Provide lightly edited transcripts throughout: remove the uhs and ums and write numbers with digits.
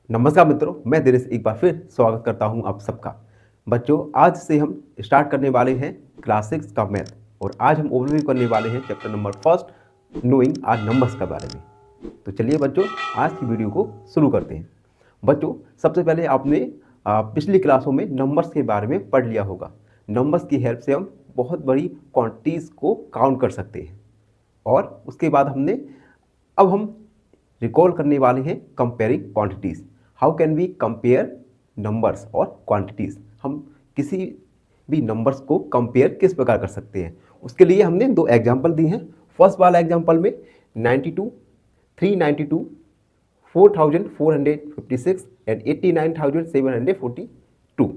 नमस्कार मित्रों, मैं दिनेश एक बार फिर स्वागत करता हूं आप सबका। बच्चों, आज से हम स्टार्ट करने वाले हैं क्लास 6 का मैथ और आज हम ओवरव्यू करने वाले हैं chapter number first knowing our numbers के बारे में। तो चलिए बच्चों, आज की वीडियो को शुरू करते हैं। बच्चों, सबसे पहले आपने पिछली क्लासों में नंबर्स के बारे में पढ़ लिया होगा। नंबर्स की हेल्प से हम बहुत बड़ी क्वांटिटीज़ को काउंट कर सकते हैं और उसके बाद अब हम रिकॉल करने वाले हैं comparing quantities. How can we compare numbers और क्वांटिटीज़। हम किसी भी नंबर्स को कंपेयर किस प्रकार कर सकते हैं, उसके लिए हमने दो एग्जाम्पल दी हैं। फर्स्ट वाला एग्जाम्पल में 92, 392, 4456 एंड 89,742।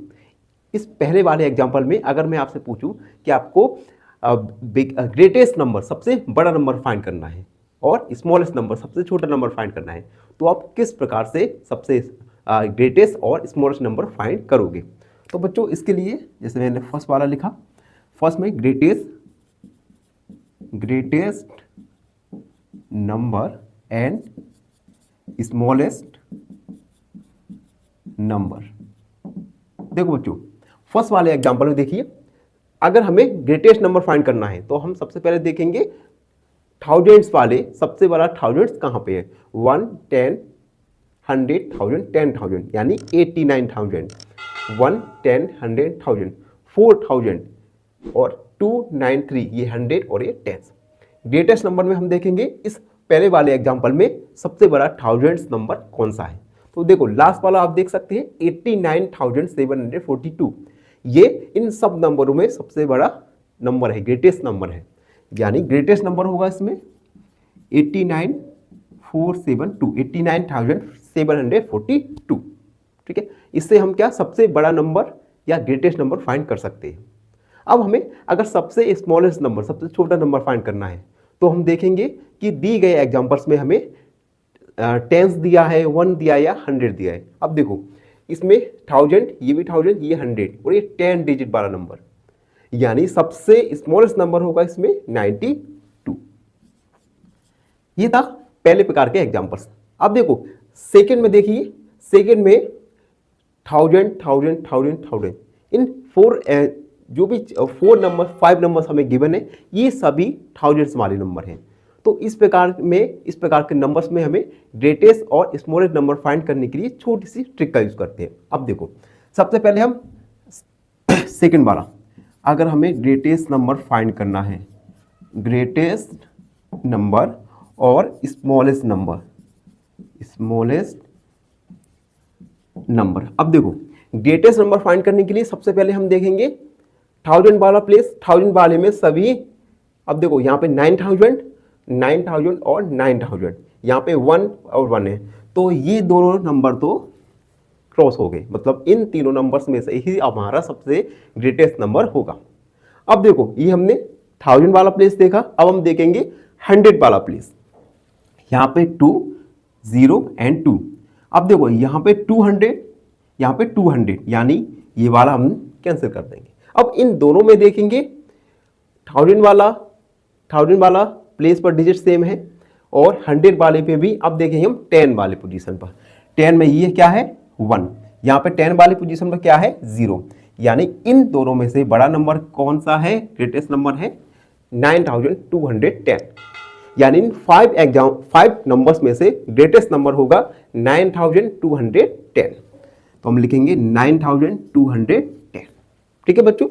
इस पहले वाले एग्जाम्पल में अगर मैं आपसे पूछूं कि आपको ग्रेटेस्ट नंबर, सबसे बड़ा नंबर फाइंड करना है और स्मॉलेस्ट नंबर, सबसे छोटा नंबर फाइंड करना है, तो आप किस प्रकार से सबसे ग्रेटेस्ट और स्मॉलेस्ट नंबर फाइंड करोगे। तो बच्चों, इसके लिए जैसे मैंने फर्स्ट वाला लिखा, फर्स्ट में greatest number and smallest number. देखो बच्चों, फर्स्ट वाले एग्जांपल में देखिए, अगर हमें ग्रेटेस्ट नंबर फाइंड करना है तो हम सबसे पहले देखेंगे थाउजेंड्स वाले, सबसे बड़ा थाउजेंड्स कहाँ पे है। 1, 10, 100,000, 10,000 यानी 89,000। 1, 10, 100,000, 4,000 और 293, ये 100 और ये 10। ग्रेटेस्ट नंबर में हम देखेंगे इस पहले वाले एग्जांपल में सबसे बड़ा थाउजेंड्स नंबर कौन सा है। तो देखो, लास्ट वाला आप देख सकते हैं 89,742। ये इन सब नंबरों में सबसे बड़ा नंबर है, ग्रेटेस्ट नंबर है। यानी ग्रेटेस्ट नंबर होगा इसमें 89,742। ठीक है, इससे हम क्या सबसे बड़ा नंबर या ग्रेटेस्ट नंबर फाइंड कर सकते हैं। अब हमें अगर सबसे स्मॉलेस्ट नंबर, सबसे छोटा नंबर फाइंड करना है तो हम देखेंगे कि दी गए एग्जांपल्स में हमें टेंस दिया है, 1 दिया या 100 दिया है। अब देखो, इसमें 1000, ये भी 1000, ये 100 और ये 10 डिजिट वाला नंबर, यानी सबसे स्मॉलेस्ट नंबर होगा इसमें 92। ये था पहले प्रकार के एग्जांपल्स। अब देखो सेकंड में देखिए, सेकंड में 1000, 1000, 1000, 1000, इन जो भी 4 नंबर, 5 नंबर्स हमें गिवन है, ये सभी थाउजेंड्स वाले नंबर हैं। तो इस प्रकार के नंबर्स में हमें ग्रेटेस्ट और स्मॉलेस्ट नंबर फाइंड करने के लिए छोटी सी ट्रिक का यूज करते हैं। अब देखो, सबसे पहले हम सेकंड वाला, अगर हमें ग्रेटेस्ट नंबर फाइंड करना है, ग्रेटेस्ट नंबर और स्मॉलेस्ट नंबर। अब देखो, ग्रेटेस्ट नंबर फाइंड करने के लिए सबसे पहले हम देखेंगे 1000 वाला प्लेस, 1000 वाले में सभी, अब देखो यहाँ पे 9000, 9000 और 9000, यहाँ पे 1 और 1 है, तो ये दोनों नंबर तो क्रॉस हो गए, मतलब इन तीनों नंबर्स में से ही हमारा सबसे ग्रेटेस्ट नंबर होगा। अब देखो, ये हमने 1000 वाला प्लेस देखा, अब हम देखेंगे 100 वाला प्लेस। यहाँ पे 2, 0 एंड 2। अब देखो, यहाँ पे 200, यहाँ पे 200, यानी ये वाला हम कैंसिल कर देंगे। अब इन दोनों में देखेंगे 1000 वाला प्लेस पर डिजिट सेम है और 100 वाले पे भी। अब देखेंगे हम 10 वाले पोजीशन पर, 10 में ये क्या है 1, यहाँ पे 10 वाले पोजीशन पर क्या है 0, यानी इन दोनों में से बड़ा नंबर कौन सा है, ग्रेटेस्ट नंबर है 9210। यानी इन 5 नंबर्स में से ग्रेटेस्ट नंबर होगा 9210। तो हम लिखेंगे 9210। ठीक है बच्चों।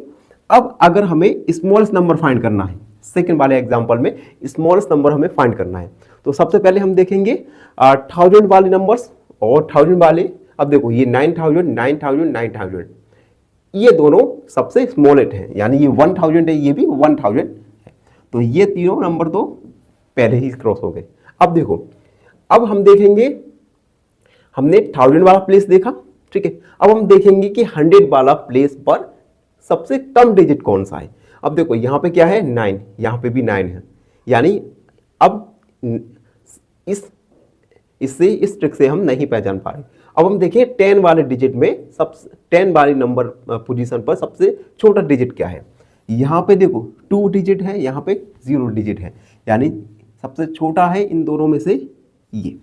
अब अगर हमें स्मॉलेस्ट नंबर फाइंड करना है, सेकंड वाले एग्जांपल में स्मॉलेस्ट नंबर हमें फाइंड करना है, तो सबसे पहले हम देखेंगे 1000 वाले नंबर्स और 1000 वाले। अब देखो, ये 9000, 9000, 9000, ये दोनों सबसे स्मॉलेस्ट हैं, यानी ये 1000 है, ये भी 1000 है, तो ये तीनों नंबर तो पहले ही क्रॉस हो गए। अब देखो, अब हम देखेंगे, हमने 1000 वाला प्लेस देखा, ठीक है, अब हम देखेंगे कि 100 वाला प्लेस पर सबसे कम डिजिट कौन सा है। अब देखो, यहाँ पे क्या है 9, यहाँ पे भी 9 है, यानी अब इस ट्रिक से हम नहीं पहचान पा रहे। अब हम देखिए 10 वाले डिजिट में, 10 वाले नंबर पोजीशन पर सबसे छोटा डिजिट क्या है। यहाँ पे देखो 2 डिजिट है, यहाँ पे 0 डिजिट है, यानी सबसे छोटा है इन दोनों में से ये,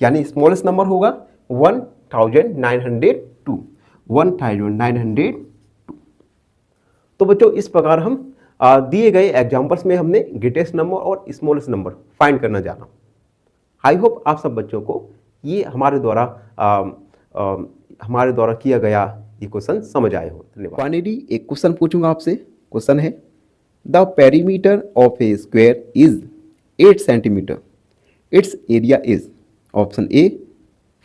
यानी स्मॉलेस्ट नंबर होगा 1, 1902, 1902। तो बच्चों इस प्रकार हम दिए गए एग्जाम्पल्स में हमने ग्रेटेस्ट नंबर और स्मॉलेस्ट नंबर फाइंड करना जाना। आई होप आप सब बच्चों को ये हमारे द्वारा किया गया ये क्वेश्चन समझ आए हो। धन्यवाद। फाइनली एक क्वेश्चन पूछूंगा आपसे। क्वेश्चन है the perimeter of a square is 8 centimetre, its area is option A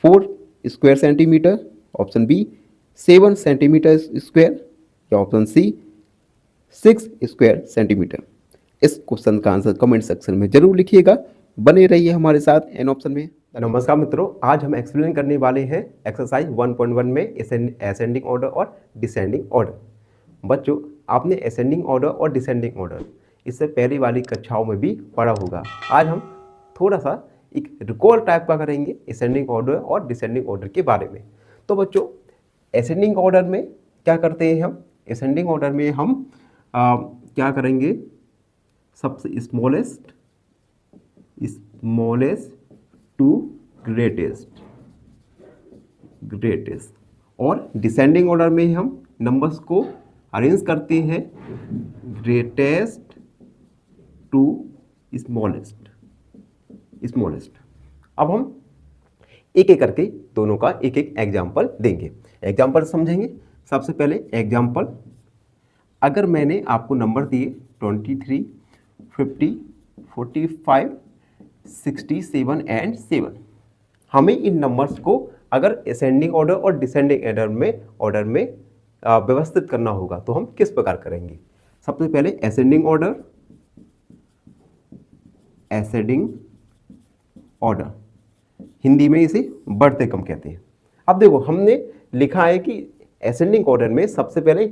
4 square centimetre, option B 7 centimetre square या ऑप्शन सी 6 स्क्वायर सेंटीमीटर। इस क्वेश्चन का आंसर कमेंट सेक्शन में जरूर लिखिएगा। बने रहिए हमारे साथ एन ऑप्शन में। नमस्कार मित्रों, आज हम एक्सप्लेन करने वाले हैं एक्सरसाइज 1.1 में असेंडिंग ऑर्डर और डिसेंडिंग ऑर्डर। बच्चों आपने असेंडिंग ऑर्डर और डिसेंडिंग ऑर्डर इससे पहले वाली कक्षाओं में भी पढ़ा होगा। आज हम थोड़ा सा एक रिकॉल टाइप का करेंगे असेंडिंग ऑर्डर और डिसेंडिंग ऑर्डर के बारे में। तो बच्चों असेंडिंग ऑर्डर में क्या करते हैं हम? असेंडिंग ऑर्डर में हम क्या करेंगे? सबसे स्मॉलेस्ट टू ग्रेटेस्ट। और डिसेंडिंग ऑर्डर में हम नंबर्स को अरेंज करते हैं ग्रेटेस्ट टू स्मॉलेस्ट। अब हम एक एक करके दोनों का एक एक एग्जाम्पल देंगे। एग्जाम्पल समझेंगे। सबसे पहले एग्जाम्पल, अगर मैंने आपको नंबर दिए 23, 50, 45, 67 एंड 7, हमें इन नंबर्स को अगर असेंडिंग ऑर्डर और डिसेंडिंग ऑर्डर में व्यवस्थित करना होगा तो हम किस प्रकार करेंगे? सबसे पहले असेंडिंग ऑर्डर, हिंदी में इसे बढ़ते क्रम कहते हैं। अब देखो हमने लिखा है कि असेंडिंग ऑर्डर में सबसे पहले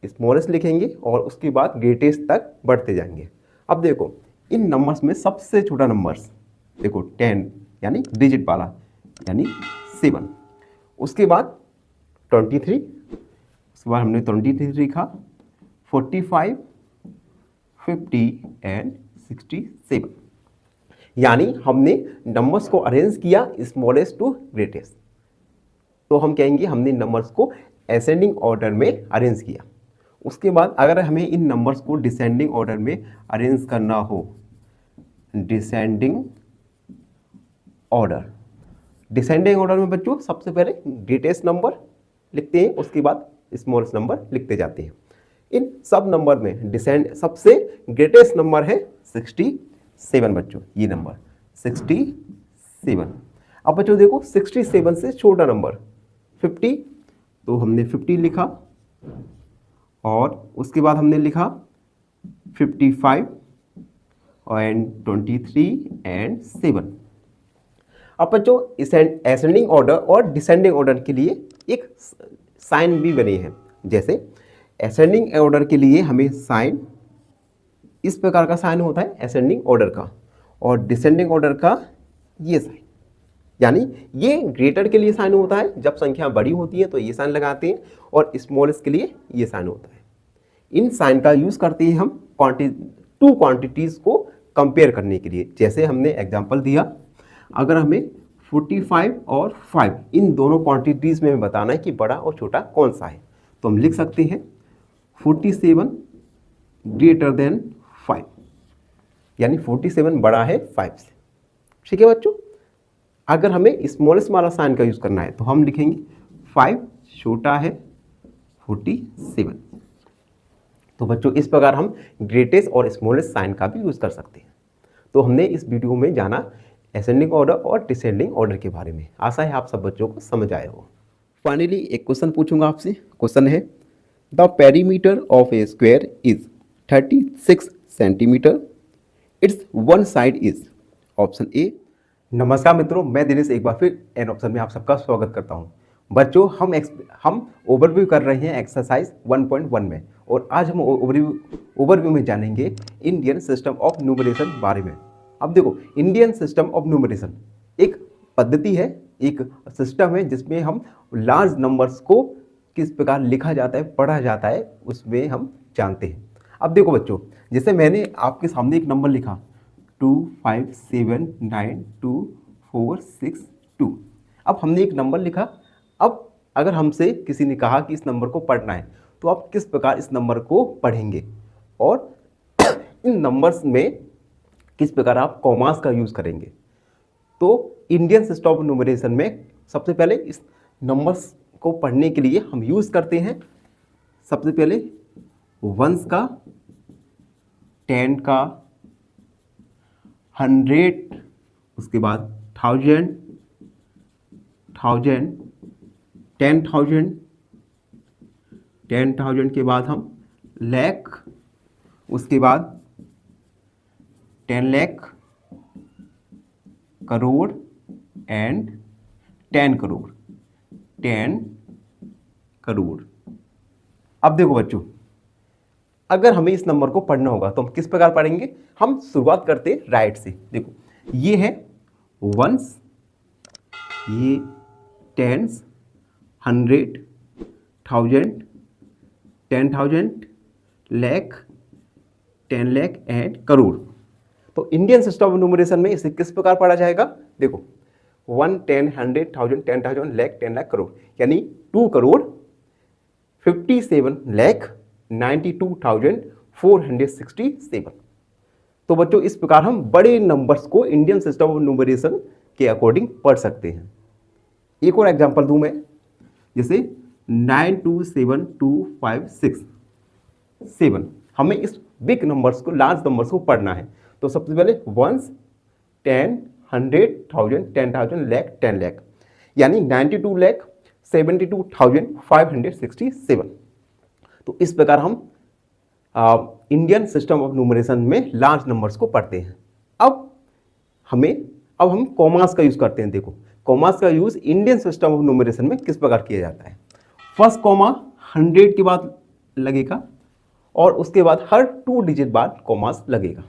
स्मॉलेस्ट लिखेंगे और उसके बाद ग्रेटेस्ट तक बढ़ते जाएंगे। अब देखो इन नंबर्स में सबसे छोटा नंबर्स देखो 10 यानी डिजिट वाला यानी 7, उसके बाद 23, उसके बाद हमने 23 लिखा, 45, 50 एंड 67, यानी हमने नंबर्स को अरेंज किया स्मॉलेस्ट टू ग्रेटेस्ट। तो हम कहेंगे हमने नंबर्स को असेंडिंग ऑर्डर में अरेंज किया। उसके बाद अगर हमें इन नंबर्स को डिसेंडिंग ऑर्डर में अरेंज करना हो, डिसेंडिंग ऑर्डर में बच्चों सबसे पहले ग्रेटेस्ट नंबर लिखते हैं, उसके बाद स्मॉलेस्ट नंबर लिखते जाते हैं। इन सब नंबर में सबसे ग्रेटेस्ट नंबर है 67 बच्चों, ये नंबर 67। अब बच्चों देखो 67 से छोटा नंबर 50, तो हमने 50 लिखा और उसके बाद हमने लिखा 55 एंड 23 एंड 7। अब बच्चों असेंडिंग ऑर्डर और डिसेंडिंग ऑर्डर के लिए एक साइन भी बने हैं। जैसे असेंडिंग ऑर्डर के लिए हमें साइन इस प्रकार का साइन होता है असेंडिंग ऑर्डर का, और डिसेंडिंग ऑर्डर का ये साइन, यानी ये ग्रेटर के लिए साइन होता है, जब संख्या बड़ी होती है तो ये साइन लगाते हैं, और स्मॉलेस्ट के लिए ये साइन होता है। इन साइन का यूज करते हैं हम टू क्वांटिटीज को कंपेयर करने के लिए। जैसे हमने एग्जांपल दिया, अगर हमें 45 और 5 इन दोनों क्वांटिटीज में बताना है कि बड़ा और छोटा कौन सा है, तो हम लिख सकते हैं 47 ग्रेटर देन 5, यानी 47 बड़ा है 5 से। ठीक है बच्चों। अगर हमें स्मॉलेस्ट वाला साइन का यूज करना है तो हम लिखेंगे 5 छोटा है 47। तो बच्चों इस प्रकार हम ग्रेटेस्ट और स्मॉलेस्ट साइन का भी यूज कर सकते हैं। तो हमने इस वीडियो में जाना असेंडिंग ऑर्डर और डिसेंडिंग ऑर्डर के बारे में। आशा है आप सब बच्चों को समझ आए हो। फाइनली एक क्वेश्चन पूछूंगा आपसे। क्वेश्चन है the perimeter of a square is 36 centimetre, it's one side is option ए। नमस्कार मित्रों, मैं दिनेश एक बार फिर एन ऑप्शन में आप सबका स्वागत करता हूं। बच्चों हम ओवरव्यू कर रहे हैं एक्सरसाइज 1.1 में, और आज हम ओवरव्यू में जानेंगे इंडियन सिस्टम ऑफ न्यूमरेशन बारे में। अब देखो इंडियन सिस्टम ऑफ न्यूमरेशन एक पद्धति है, एक सिस्टम है जिसमें हम लार्ज नंबर्स को किस प्रकार लिखा जाता है, पढ़ा जाता है, उसमें हम जानते हैं। अब देखो बच्चों, जैसे मैंने आपके सामने एक नंबर लिखा 2579246 2। अब हमने एक नंबर लिखा। अब अगर हमसे किसी ने कहा कि इस नंबर को पढ़ना है तो आप किस प्रकार इस नंबर को पढ़ेंगे और इन नंबर्स में किस प्रकार आप कॉमास का यूज़ करेंगे। तो इंडियन सिस्टम ऑफ न्यूमरेशन में सबसे पहले इस नंबर्स को पढ़ने के लिए हम यूज़ करते हैं सबसे पहले वंस का, 10 का, 100, उसके बाद 1000, 10,000, 10,000 के बाद हम लाख, उसके बाद 10 लाख, करोड़ एंड 10 करोड़, 10 करोड़। अब देखो बच्चों, अगर हमें इस नंबर को पढ़ना होगा तो हम किस प्रकार पढ़ेंगे। हम शुरुआत करते हैं राइट से। देखो ये है वंस, ये टेंस, 100, 1000, 10,000, लाख, 10 लाख एंड करोड़। तो इंडियन सिस्टम ऑफ न्यूमरेशन में इसे किस प्रकार पढ़ा जाएगा। देखो 1, 10, 100, 1000, 10,000, लाख, 10 लाख, करोड़, यानी 2 करोड़ 57,92,467। तो बच्चों इस प्रकार हम बड़े नंबर्स को इंडियन सिस्टम ऑफ न्यूमरेशन के अकॉर्डिंग पढ़ सकते हैं। एक और एग्जांपल दूं मैं, जैसे 927256 हमें इस बिग नंबर्स को, लार्ज नंबर्स को पढ़ना है। तो सबसे पहले 1, 10, 100, 1000, 10,000, लाख, 10 लाख, यानी 92,72,567। तो इस प्रकार हम इंडियन सिस्टम ऑफ न्यूमरेशन में लार्ज नंबर्स को पढ़ते हैं। अब हम कॉमास का यूज करते हैं। देखो कॉमास का use Indian system of numeration में किस प्रकार किया जाता है। फर्स्ट कॉमा 100 के बाद लगेगा और उसके बाद हर 2 डिजिट बाद कॉमास लगेगा,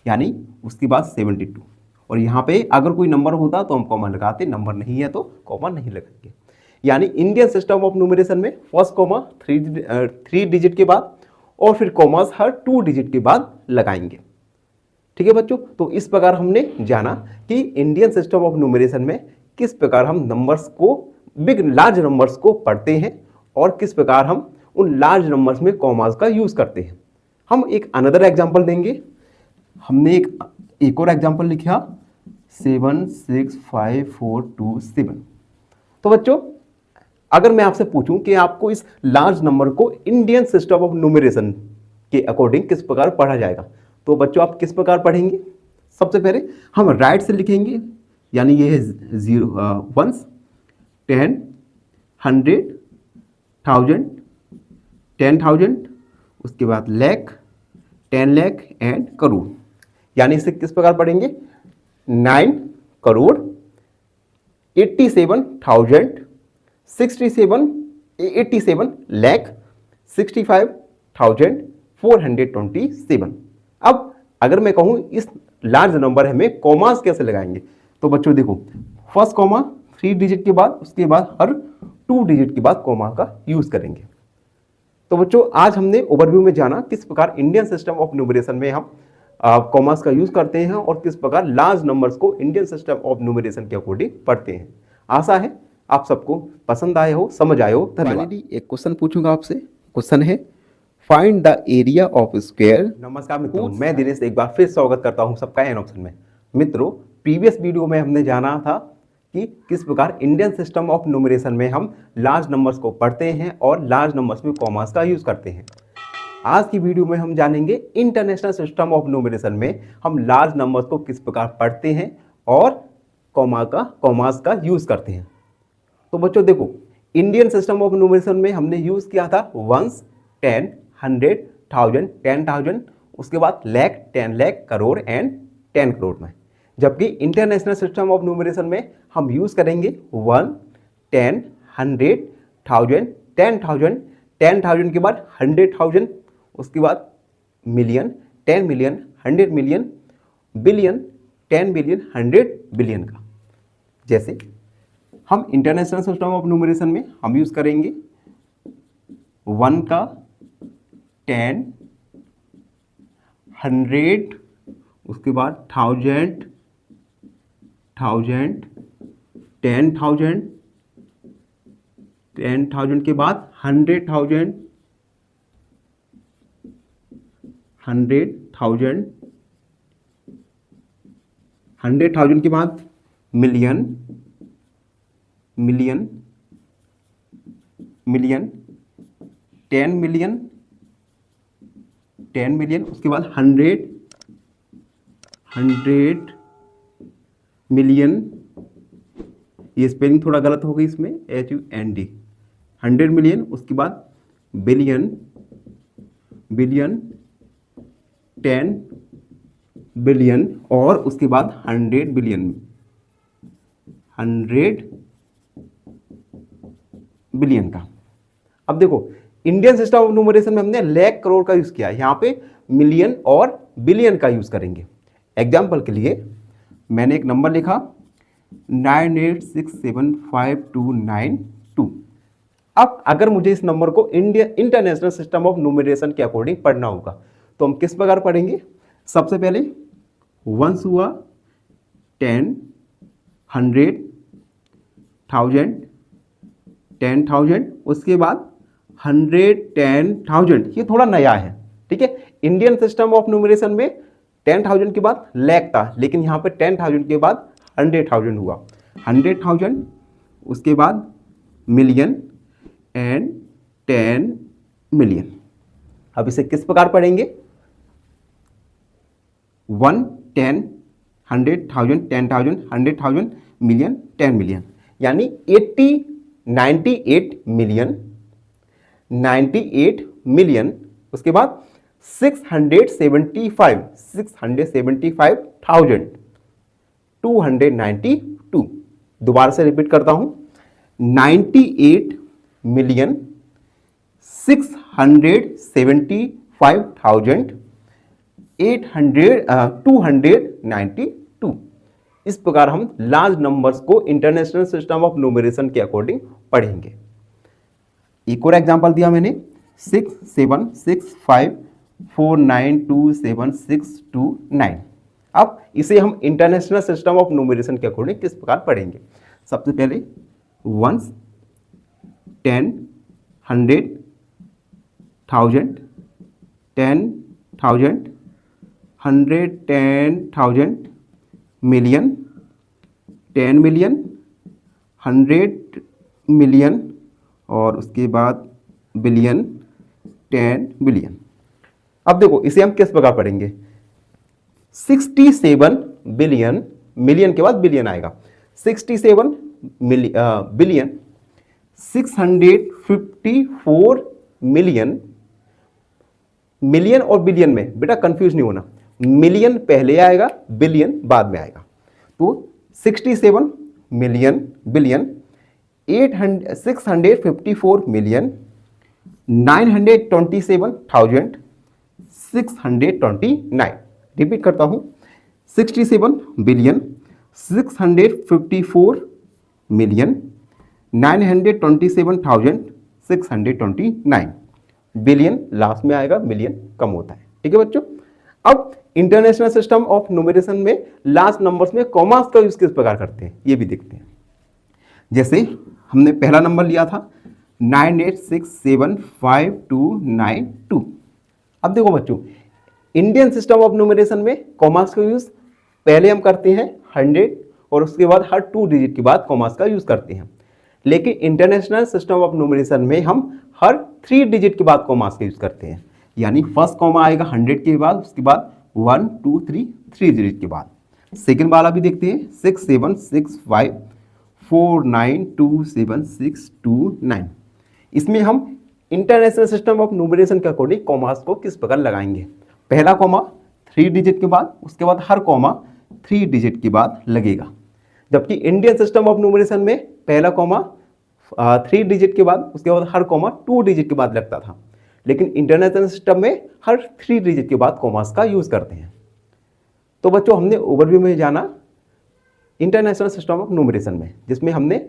यानी उसके बाद 72। और यहाँ पे अगर कोई नंबर होता तो हम कॉमा लगाते, नंबर नहीं है तो कॉमा नहीं लगाएंगे। यानी इंडियन सिस्टम ऑफ न्यूमरेशन में फर्स्ट कॉमा 3 डिजिट के बाद और फिर कॉमास हर 2 डिजिट के बाद लगाएंगे। ठीक है बच्चों, तो इस प्रकार हमने जाना कि इंडियन सिस्टम ऑफ न्यूमरेशन में किस प्रकार हम नंबर्स को, लार्ज नंबर्स को पढ़ते हैं और किस प्रकार हम उन लार्ज नंबर्स में कॉमास का यूज करते हैं। हम एक अनदर एग्जांपल देंगे। हमने एक और एग्जांपल लिखा 765427। तो बच्चों अगर मैं आपसे पूछूं कि आपको इस लार्ज नंबर को इंडियन सिस्टम ऑफ न्यूमरेशन के अकॉर्डिंग किस प्रकार पढ़ा जाएगा, तो बच्चों आप किस प्रकार पढ़ेंगे। सबसे पहले हम राइट से लिखेंगे, यानी ये है 1, 10, 100, 1000, 10,000, उसके बाद लाख, 10 लाख एंड करोड़, यानी इसे किस प्रकार पढ़ेंगे। 9 करोड़ 87 लाख 65,427। अब अगर मैं कहूं इस लार्ज नंबर हमें कॉमास कैसे लगाएंगे, तो बच्चों देखो फर्स्ट कॉमा 3 डिजिट के बाद, उसके बाद हर 2 डिजिट के बाद कॉमा का यूज करेंगे। तो बच्चों आज हमने ओवरव्यू में जाना किस प्रकार इंडियन सिस्टम ऑफ न्यूमरेशन में हम कॉमास का यूज करते हैं और किस प्रकार लार्ज नंबर्स को इंडियन सिस्टम ऑफ न्यूमरेशन के अकॉर्डिंग पढ़ते हैं। आशा है आप सबको पसंद आए हो, समझ आए हो। धन्यवाद। एक क्वेश्चन पूछूंगा आपसे। क्वेश्चन है find the area of square. नमस्कार मित्रों, मैं दिनेश एक बार फिर स्वागत करता हूं सबका एन ऑप्शन में। मित्रों प्रीवियस वीडियो में हमने जाना था कि किस प्रकार इंडियन सिस्टम ऑफ न्यूमरेशन में हम लार्ज नंबर्स को पढ़ते हैं और लार्ज नंबर्स में कॉमास का यूज करते हैं। आज की वीडियो में हम जानेंगे इंटरनेशनल सिस्टम ऑफ न्यूमरेशन में हम लार्ज नंबर्स को किस प्रकार पढ़ते हैं और कॉमास का यूज करते हैं। तो बच्चों देखो इंडियन सिस्टम ऑफ न्यूमरेशन में हमने यूज किया था 1, 10, 100, 1000, 10,000, उसके बाद लाख, 10 लाख, करोड़ एंड 10 करोड़ में। जबकि इंटरनेशनल सिस्टम ऑफ न्यूमरेशन में हम यूज करेंगे 1, 10, 100, 1000, 10,000, 10,000 के बाद 100,000, उसके बाद million, 10 million, 100 million, billion, 10 billion, 100 billion का। जैसे हम इंटरनेशनल सिस्टम ऑफ न्यूमरेशन में हम यूज करेंगे 1 का, 10, 100, उसके बाद 1000, 10,000, 10,000 के बाद 100,000, 100,000, 100,000 के बाद million, million, million, 10 million, 10 million, उसके बाद 100 मिलियन, ये स्पेलिंग थोड़ा गलत हो गई इसमें, HUND, 100 मिलियन, उसके बाद बिलियन, बिलियन, 10 बिलियन, और उसके बाद 100 बिलियन, 100 बिलियन का। अब देखो इंडियन सिस्टम ऑफ न्यूमरेशन में हमने लाख करोड़ का यूज किया है, यहाँ पे मिलियन और बिलियन का यूज करेंगे। एग्जाम्पल के लिए मैंने एक नंबर लिखा 98675292। अब अगर मुझे इस नंबर को इंटरनेशनल सिस्टम ऑफ न्यूमरेशन के अकॉर्डिंग पढ़ना होगा तो हम किस प्रकार पढ़ेंगे? सबसे पहले वंस हुआ 10, 100, 1000, 10,000, उसके बाद 110,000। ये थोड़ा नया है, ठीक है। इंडियन सिस्टम ऑफ न्यूमरेशन में 10,000 के बाद लाख था, लेकिन यहाँ पे 10,000 के बाद 100,000 हुआ, 100,000, उसके बाद मिलियन एंड 10 मिलियन। अब इसे किस प्रकार पढ़ेंगे? 1, 10, 100,000, 10,000, 100,000, मिलियन, 10 मिलियन, यानी 98 मिलियन, 98 मिलियन, उसके बाद 675,292। दोबारा से रिपीट करता हूं, 98 मिलियन 675,292। इस प्रकार हम लार्ज नंबर्स को इंटरनेशनल सिस्टम ऑफ न्यूमरेशन के अकॉर्डिंग पढ़ेंगे। एक और एग्जांपल दिया मैंने 6765492769। अब इसे हम इंटरनेशनल सिस्टम ऑफ न्यूमरेशन के अकॉर्डिंग किस प्रकार पढ़ेंगे? सबसे पहले 1, 10, 100, 1000, 10,000, 110,000, मिलियन, 10 मिलियन, 100 मिलियन, और उसके बाद बिलियन, 10 बिलियन। अब देखो इसे हम किस प्रकार पढ़ेंगे? 67 बिलियन, मिलियन के बाद बिलियन आएगा, 67 बिलियन 654 मिलियन। मिलियन और बिलियन में बेटा कंफ्यूज नहीं होना, मिलियन पहले आएगा, बिलियन बाद में आएगा। तो 67 मिलियन बिलियन 654 मिलियन 927,629। रिपीट करता हूं, 67 बिलियन 654 मिलियन 927,629। बिलियन लास्ट में आएगा, मिलियन कम होता है, ठीक है बच्चों। अब इंटरनेशनल सिस्टम ऑफ न्यूमरेशन में लास्ट नंबर्स में कॉमास का यूज किस प्रकार करते हैं ये भी देखते हैं। जैसे हमने पहला नंबर लिया था 98675292। अब देखो बच्चों इंडियन सिस्टम ऑफ न्यूमरेशन में कॉमास का यूज पहले हम करते हैं 100 और उसके बाद हर 2 डिजिट के बाद कॉमास का यूज करते हैं, लेकिन इंटरनेशनल सिस्टम ऑफ न्यूमरेशन में हम हर 3 डिजिट के बाद कॉमास का यूज करते हैं। यानी फर्स्ट कॉमा आएगा 100 के बाद, उसके बाद 1 2 3 डिजिट के बाद। सेकेंड वाला भी देखते हैं 6765492769। इसमें हम इंटरनेशनल सिस्टम ऑफ न्यूमरेशन के अकॉर्डिंग कॉमास को किस प्रकार लगाएंगे? पहला कॉमा 3 डिजिट के बाद, उसके बाद हर कॉमा 3 डिजिट के बाद लगेगा। जबकि इंडियन सिस्टम ऑफ न्यूमरेशन में पहला कॉमा 3 डिजिट के बाद, उसके बाद हर कॉमा 2 डिजिट के बाद लगता था, लेकिन इंटरनेशनल सिस्टम में हर 3 डिजिट के बाद कॉमास का यूज करते हैं। तो बच्चों हमने ओवरव्यू में जाना इंटरनेशनल सिस्टम ऑफ न्यूमरेशन में, जिसमें हमने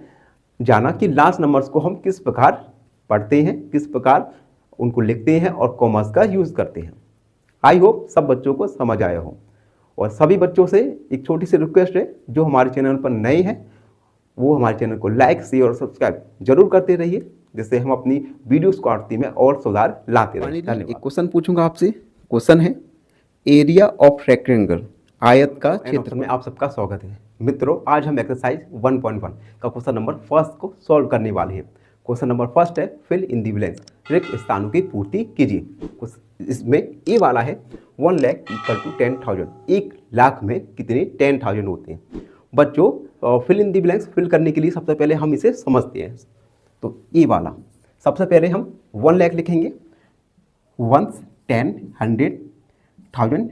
जाना कि लास्ट नंबर्स को हम किस प्रकार पढ़ते हैं, किस प्रकार उनको लिखते हैं और कॉमास का यूज करते हैं। आई होप सब बच्चों को समझ आया हो। और सभी बच्चों से एक छोटी सी रिक्वेस्ट है, जो हमारे चैनल पर नए हैं वो हमारे चैनल को लाइक, शेयर और सब्सक्राइब जरूर करते रहिए, जिससे हम अपनी वीडियोस क्वालिटी में और सुधार लाते रहें। धन्यवाद। एक क्वेश्चन पूछूंगा आपसे। क्वेश्चन है एरिया ऑफ रेक्टेंगल, आयत का क्षेत्र में आप सबका स्वागत है। मित्रों, आज हम एक्सरसाइज 1.1 का क्वेश्चन नंबर फर्स्ट को सॉल्व करने वाले हैं। क्वेश्चन नंबर फर्स्ट है फिल इन द ब्लैंक्स, रिक्त स्थानों की पूर्ति कीजिए। इसमें ए वाला है 1 लाख इक्वल टू 10,000, 1 लाख में कितने 10,000 होते हैं। बच्चों, fill in the blanks fill करने के लिए सबसे पहले हम इसे समझते हैं। तो ए वाला सबसे पहले हम 1 लाख लिखेंगे, 1, 10, 100, 1000,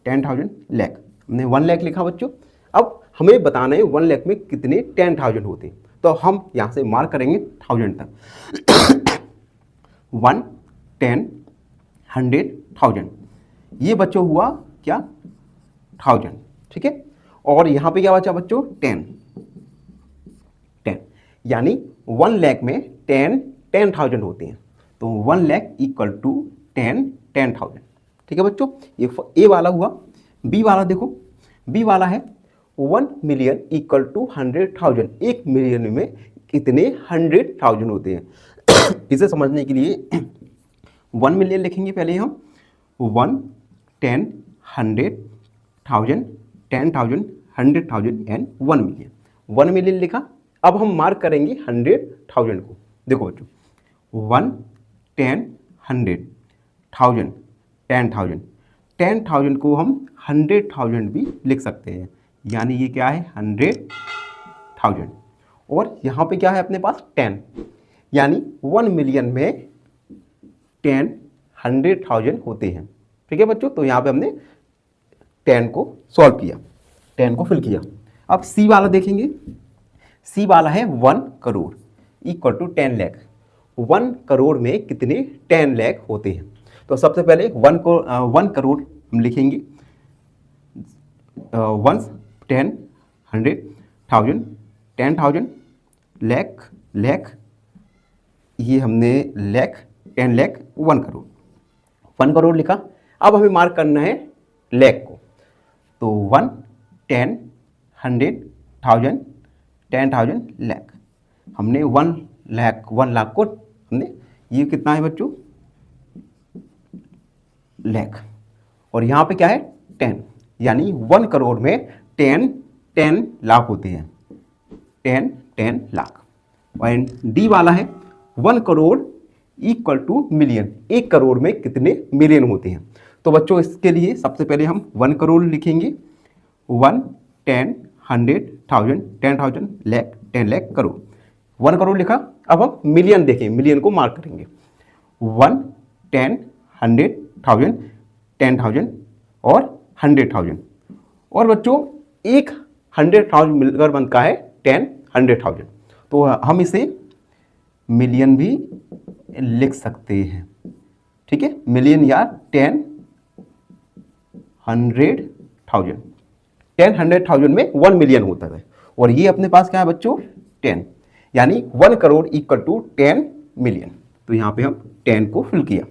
10,000, लाख। हमने 1 लाख लिखा बच्चों। अब हमें बताना है 1 लाख में कितने 10,000 होते हैं, तो हम यहाँ से मार्क करेंगे 1000 तक। 1, 10, 100, 1000, ये बच्चों हुआ क्या 1000, ठीक है। और यहाँ पे क्या बचा बच्चों 10, यानी 1 लाख में 10,000 होते हैं। तो 1 लाख इक्वल टू 10,000, ठीक है बच्चों। ये ए वाला हुआ। बी वाला देखो, बी वाला है 1 मिलियन इक्वल टू 100,000, 1 मिलियन में कितने 100,000 होते हैं। इसे समझने के लिए 1 मिलियन लिखेंगे पहले हम, 1, 10, 100,000, 10,000, 100,000 एंड 1 मिलियन। 1 मिलियन लिखा। अब हम मार्क करेंगे 100,000 को। देखो बच्चों 1, 10, 100,000, 10,000, 10,000 को हम 100,000 भी लिख सकते हैं, यानी ये क्या है 100,000। और यहाँ पे क्या है अपने पास 10, यानी 1 मिलियन में 10 100,000 होते हैं, ठीक है बच्चों। तो यहाँ पे हमने 10 को सॉल्व किया, 10 को फिल किया। अब सी वाला देखेंगे। सी वाला है 1 करोड़ इक्वल टू 10 लाख। 1 करोड़ में कितने 10 लाख होते हैं। तो सबसे पहले 1 करोड़ हम लिखेंगे, 1, 10, 100,000, 10,000, लाख, लाख, ये हमने लाख, 10 लाख, 1 करोड़। 1 करोड़ लिखा। अब हमें मार्क करना है लाख को। तो 1, 10, 100,000, 10,000, लाख। हमने 1 लाख को हमने, ये कितना है बच्चों लाख। और यहाँ पे क्या है 10, यानी 1 करोड़ में 10 लाख होते हैं, 10 लाख। एंड डी वाला है 1 crore equal two million, 1 crore में कितने मिलियन होते हैं। तो बच्चों इसके लिए सबसे पहले हम 1 करोड़ लिखेंगे, 1, 10, 100,000, 10,000, लाख, 10 लाख, करोड़। 1 करोड़ लिखा। अब हम मिलियन देखें, मिलियन को मार्क करेंगे, 1, 10, 100,000, 10,000 और 100,000। और बच्चों एक 100,000 मिलकर बनता है 100,000। तो हम इसे मिलियन भी लिख सकते हैं, ठीक है। मिलियन या 100,000, 100,000 में 1 मिलियन होता है। और ये अपने पास क्या है बच्चों 10, यानी 1 करोड़ इक्वल टू 10 मिलियन। तो यहाँ पे हम 10 को फिल किया।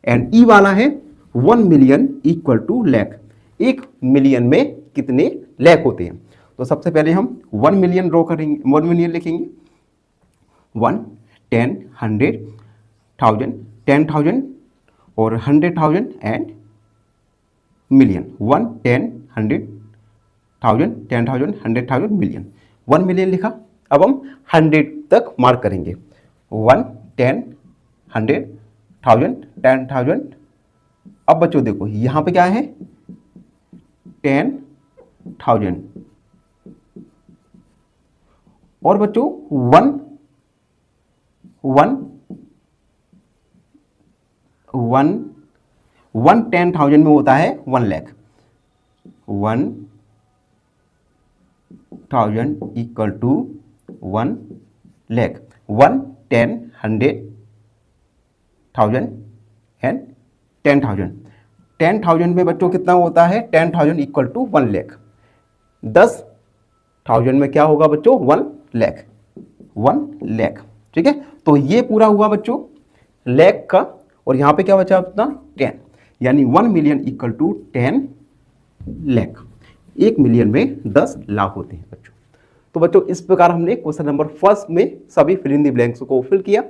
एंड ई वाला है 1 million equal to lakh, 1 million में कितने लाख होते हैं। तो सबसे पहले हम 1 मिलियन ड्रॉ करेंगे, 1 मिलियन लिखेंगे, 1, 10, 100,000, 10,000 और 100,000 एंड मिलियन। 1, 10, 100,000, 10,000, 100,000, मिलियन। 1 मिलियन लिखा। अब हम 100 तक मार्क करेंगे, 1, 10, 100,000, 10,000। अब बच्चों देखो यहाँ पे क्या है 10,000। और बच्चों 1 10,000 में होता है 1 lakh. 1,000 equal to 1 lakh. 1, 10, 100,000 and 10,000। 10,000 में बच्चों कितना होता है 10,000 इक्वल टू 1 लाख। 10,000 में क्या होगा बच्चों 1 लाख, 1 लाख, ठीक है। तो ये पूरा हुआ बच्चों लाख का। और यहाँ पे क्या बचा अपना 10, यानी 1 million equal to 10 lakh. 1 million में 10 लाख होते हैं बच्चों। तो बच्चों इस प्रकार हमने क्वेश्चन नंबर फर्स्ट में सभी फिल इन द ब्लैंक्स को फिल किया।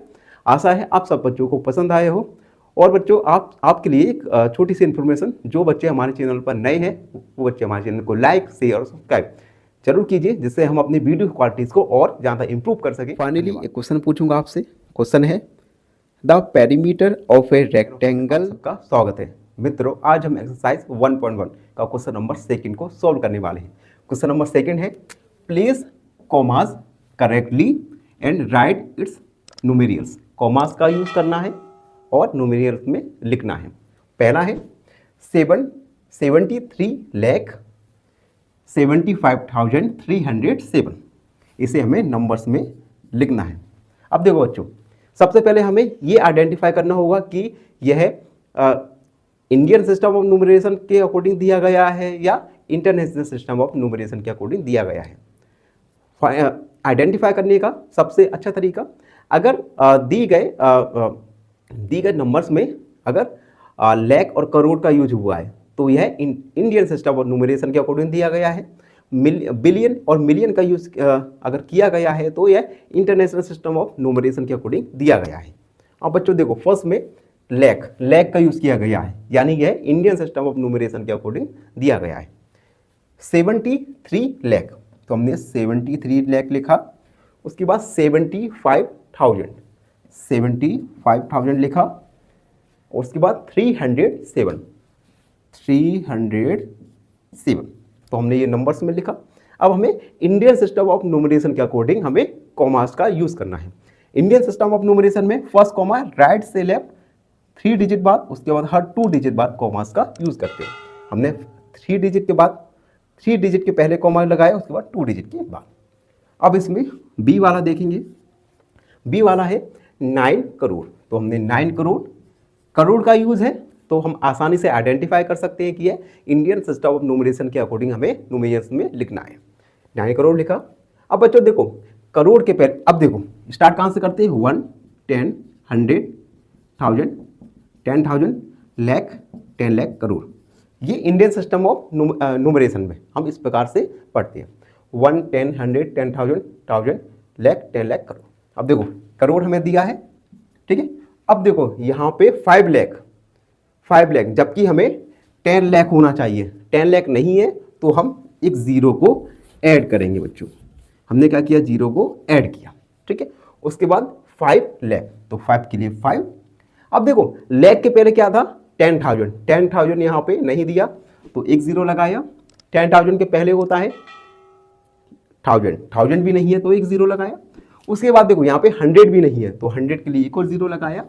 आशा है आप सब बच्चों को पसंद आए हो। और बच्चों आपके लिए एक छोटी सी इन्फॉर्मेशन, जो बच्चे हमारे चैनल पर नए हैं वो बच्चे हमारे चैनल को लाइक शेयर और सब्सक्राइब जरूर कीजिए, जिससे हम अपनी वीडियो क्वालिटीज़ को और ज़्यादा इंप्रूव कर सकें। फाइनली एक क्वेश्चन पूछूंगा आपसे। क्वेश्चन है the perimeter of a rectangle. का स्वागत है मित्रों। आज हम एक्सरसाइज 1.1 का क्वेश्चन नंबर सेकंड को सॉल्व करने वाले हैं। क्वेश्चन नंबर सेकंड है place commas correctly and write its numerals. Commas का यूज करना है और न्यूमेरियल्स में लिखना है। पहला है 73,75,307। इसे हमें नंबर्स में लिखना है। अब देखो बच्चों, सबसे पहले हमें ये आइडेंटिफाई करना होगा कि यह इंडियन सिस्टम ऑफ न्यूमरेशन के अकॉर्डिंग दिया गया है या इंटरनेशनल सिस्टम ऑफ न्यूमरेशन के अकॉर्डिंग दिया गया है। आइडेंटिफाई करने का सबसे अच्छा तरीका, अगर दी गए नंबर्स में अगर लाख और करोड़ का यूज हुआ है तो यह इंडियन सिस्टम ऑफ न्यूमरेशन के अकॉर्डिंग दिया गया है। बिलियन और मिलियन का यूज अगर किया गया है तो यह इंटरनेशनल सिस्टम ऑफ न्यूमरेशन के अकॉर्डिंग दिया गया है। अब बच्चों देखो, फर्स्ट में लाख का यूज किया गया है, यानी यह इंडियन सिस्टम ऑफ न्यूमरेशन के अकॉर्डिंग दिया गया है। 73 लाख, तो हमने 73 लाख लिखा। उसके बाद 75,000 लिखा। उसके बाद 307, तो हमने ये नंबर्स में लिखा। अब हमें इंडियन सिस्टम ऑफ न्यूमरेशन के अकॉर्डिंग हमें कॉमास का यूज करना है। इंडियन सिस्टम ऑफ न्यूमरेशन में फर्स्ट कॉमा राइट से लेफ्ट 3 डिजिट बाद, उसके बाद हर 2 डिजिट बाद कॉमास का यूज करते हैं। हमने 3 डिजिट के बाद 3 डिजिट के पहले कॉमा लगाया, उसके बाद 2 डिजिट के बाद। अब इसमें बी वाला देखेंगे। बी वाला है 9 करोड़, तो हमने 9 करोड़ का यूज है, तो हम आसानी से आइडेंटिफाई कर सकते हैं कि यह इंडियन सिस्टम ऑफ न्यूमरेशन के अकॉर्डिंग हमें न्यूमेरियल्स में लिखना है। 9 करोड़ लिखा। अब बच्चों देखो, करोड़ के पहले, अब देखो स्टार्ट कहाँ से करते हैं, 1, 10, 100, 1000, 10,000, लाख, 10 लाख, करोड़। ये इंडियन सिस्टम ऑफ न्यूमरेशन में हम इस प्रकार से पढ़ते हैं, 1, 10, 100, 10,000, 1000, लाख, 10 लाख, करोड़। अब देखो करोड़ हमें दिया है, ठीक है। अब देखो यहाँ पे 5 लाख, जबकि हमें 10 लाख होना चाहिए। 10 लाख नहीं है तो हम एक जीरो को ऐड करेंगे बच्चों। हमने क्या किया, जीरो को ऐड किया, ठीक है। उसके बाद 5 लाख, तो 5 के लिए 5। अब देखो लाख के पहले क्या था, 10,000 यहाँ पे नहीं दिया तो एक जीरो लगाया। 10,000 के पहले होता है 1000 भी नहीं है तो एक जीरो लगाया। उसके बाद देखो यहाँ पे 100 भी नहीं है तो 100 के लिए एक और जीरो लगाया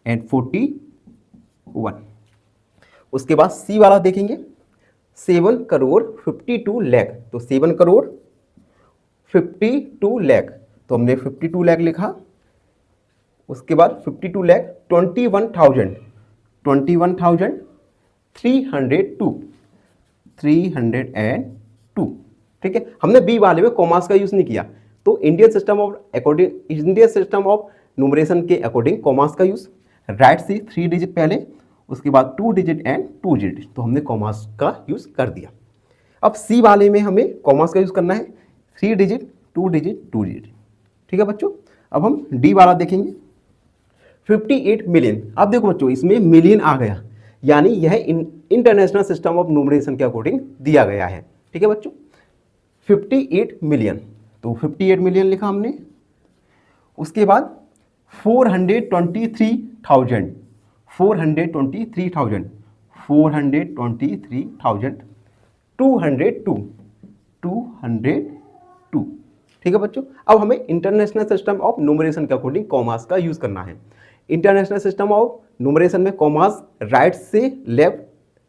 एंड 41। उसके बाद सी वाला देखेंगे, 7 करोड़ 52 लाख, तो 7 करोड़ 52 लाख, तो हमने 52 लाख लिखा। उसके बाद 52 लाख 21,302, ठीक है। हमने बी वाले में कॉमास का यूज नहीं किया, तो इंडियन सिस्टम ऑफ न्यूमरेशन के अकॉर्डिंग कॉमास का यूज, राइट से 3 डिजिट पहले, उसके बाद 2 डिजिट एंड 2 डिजिट, तो हमने कॉमास का यूज कर दिया। अब सी वाले में हमें कॉमास का यूज करना है, 3 डिजिट 2 डिजिट 2 डिजिट, ठीक है बच्चों। अब हम डी वाला देखेंगे, 58 मिलियन। अब देखो बच्चों इसमें मिलियन आ गया, यानी यह इंटरनेशनल सिस्टम ऑफ न्यूमरेशन के अकॉर्डिंग दिया गया है, ठीक है बच्चों। 58 मिलियन, तो 58 मिलियन लिखा हमने। उसके बाद 423,000, 202, ठीक है बच्चों। अब हमें इंटरनेशनल सिस्टम ऑफ न्यूमरेशन के अकॉर्डिंग कॉमास का यूज करना है। इंटरनेशनल सिस्टम ऑफ न्यूमरेशन में कॉमास राइट से लेफ्ट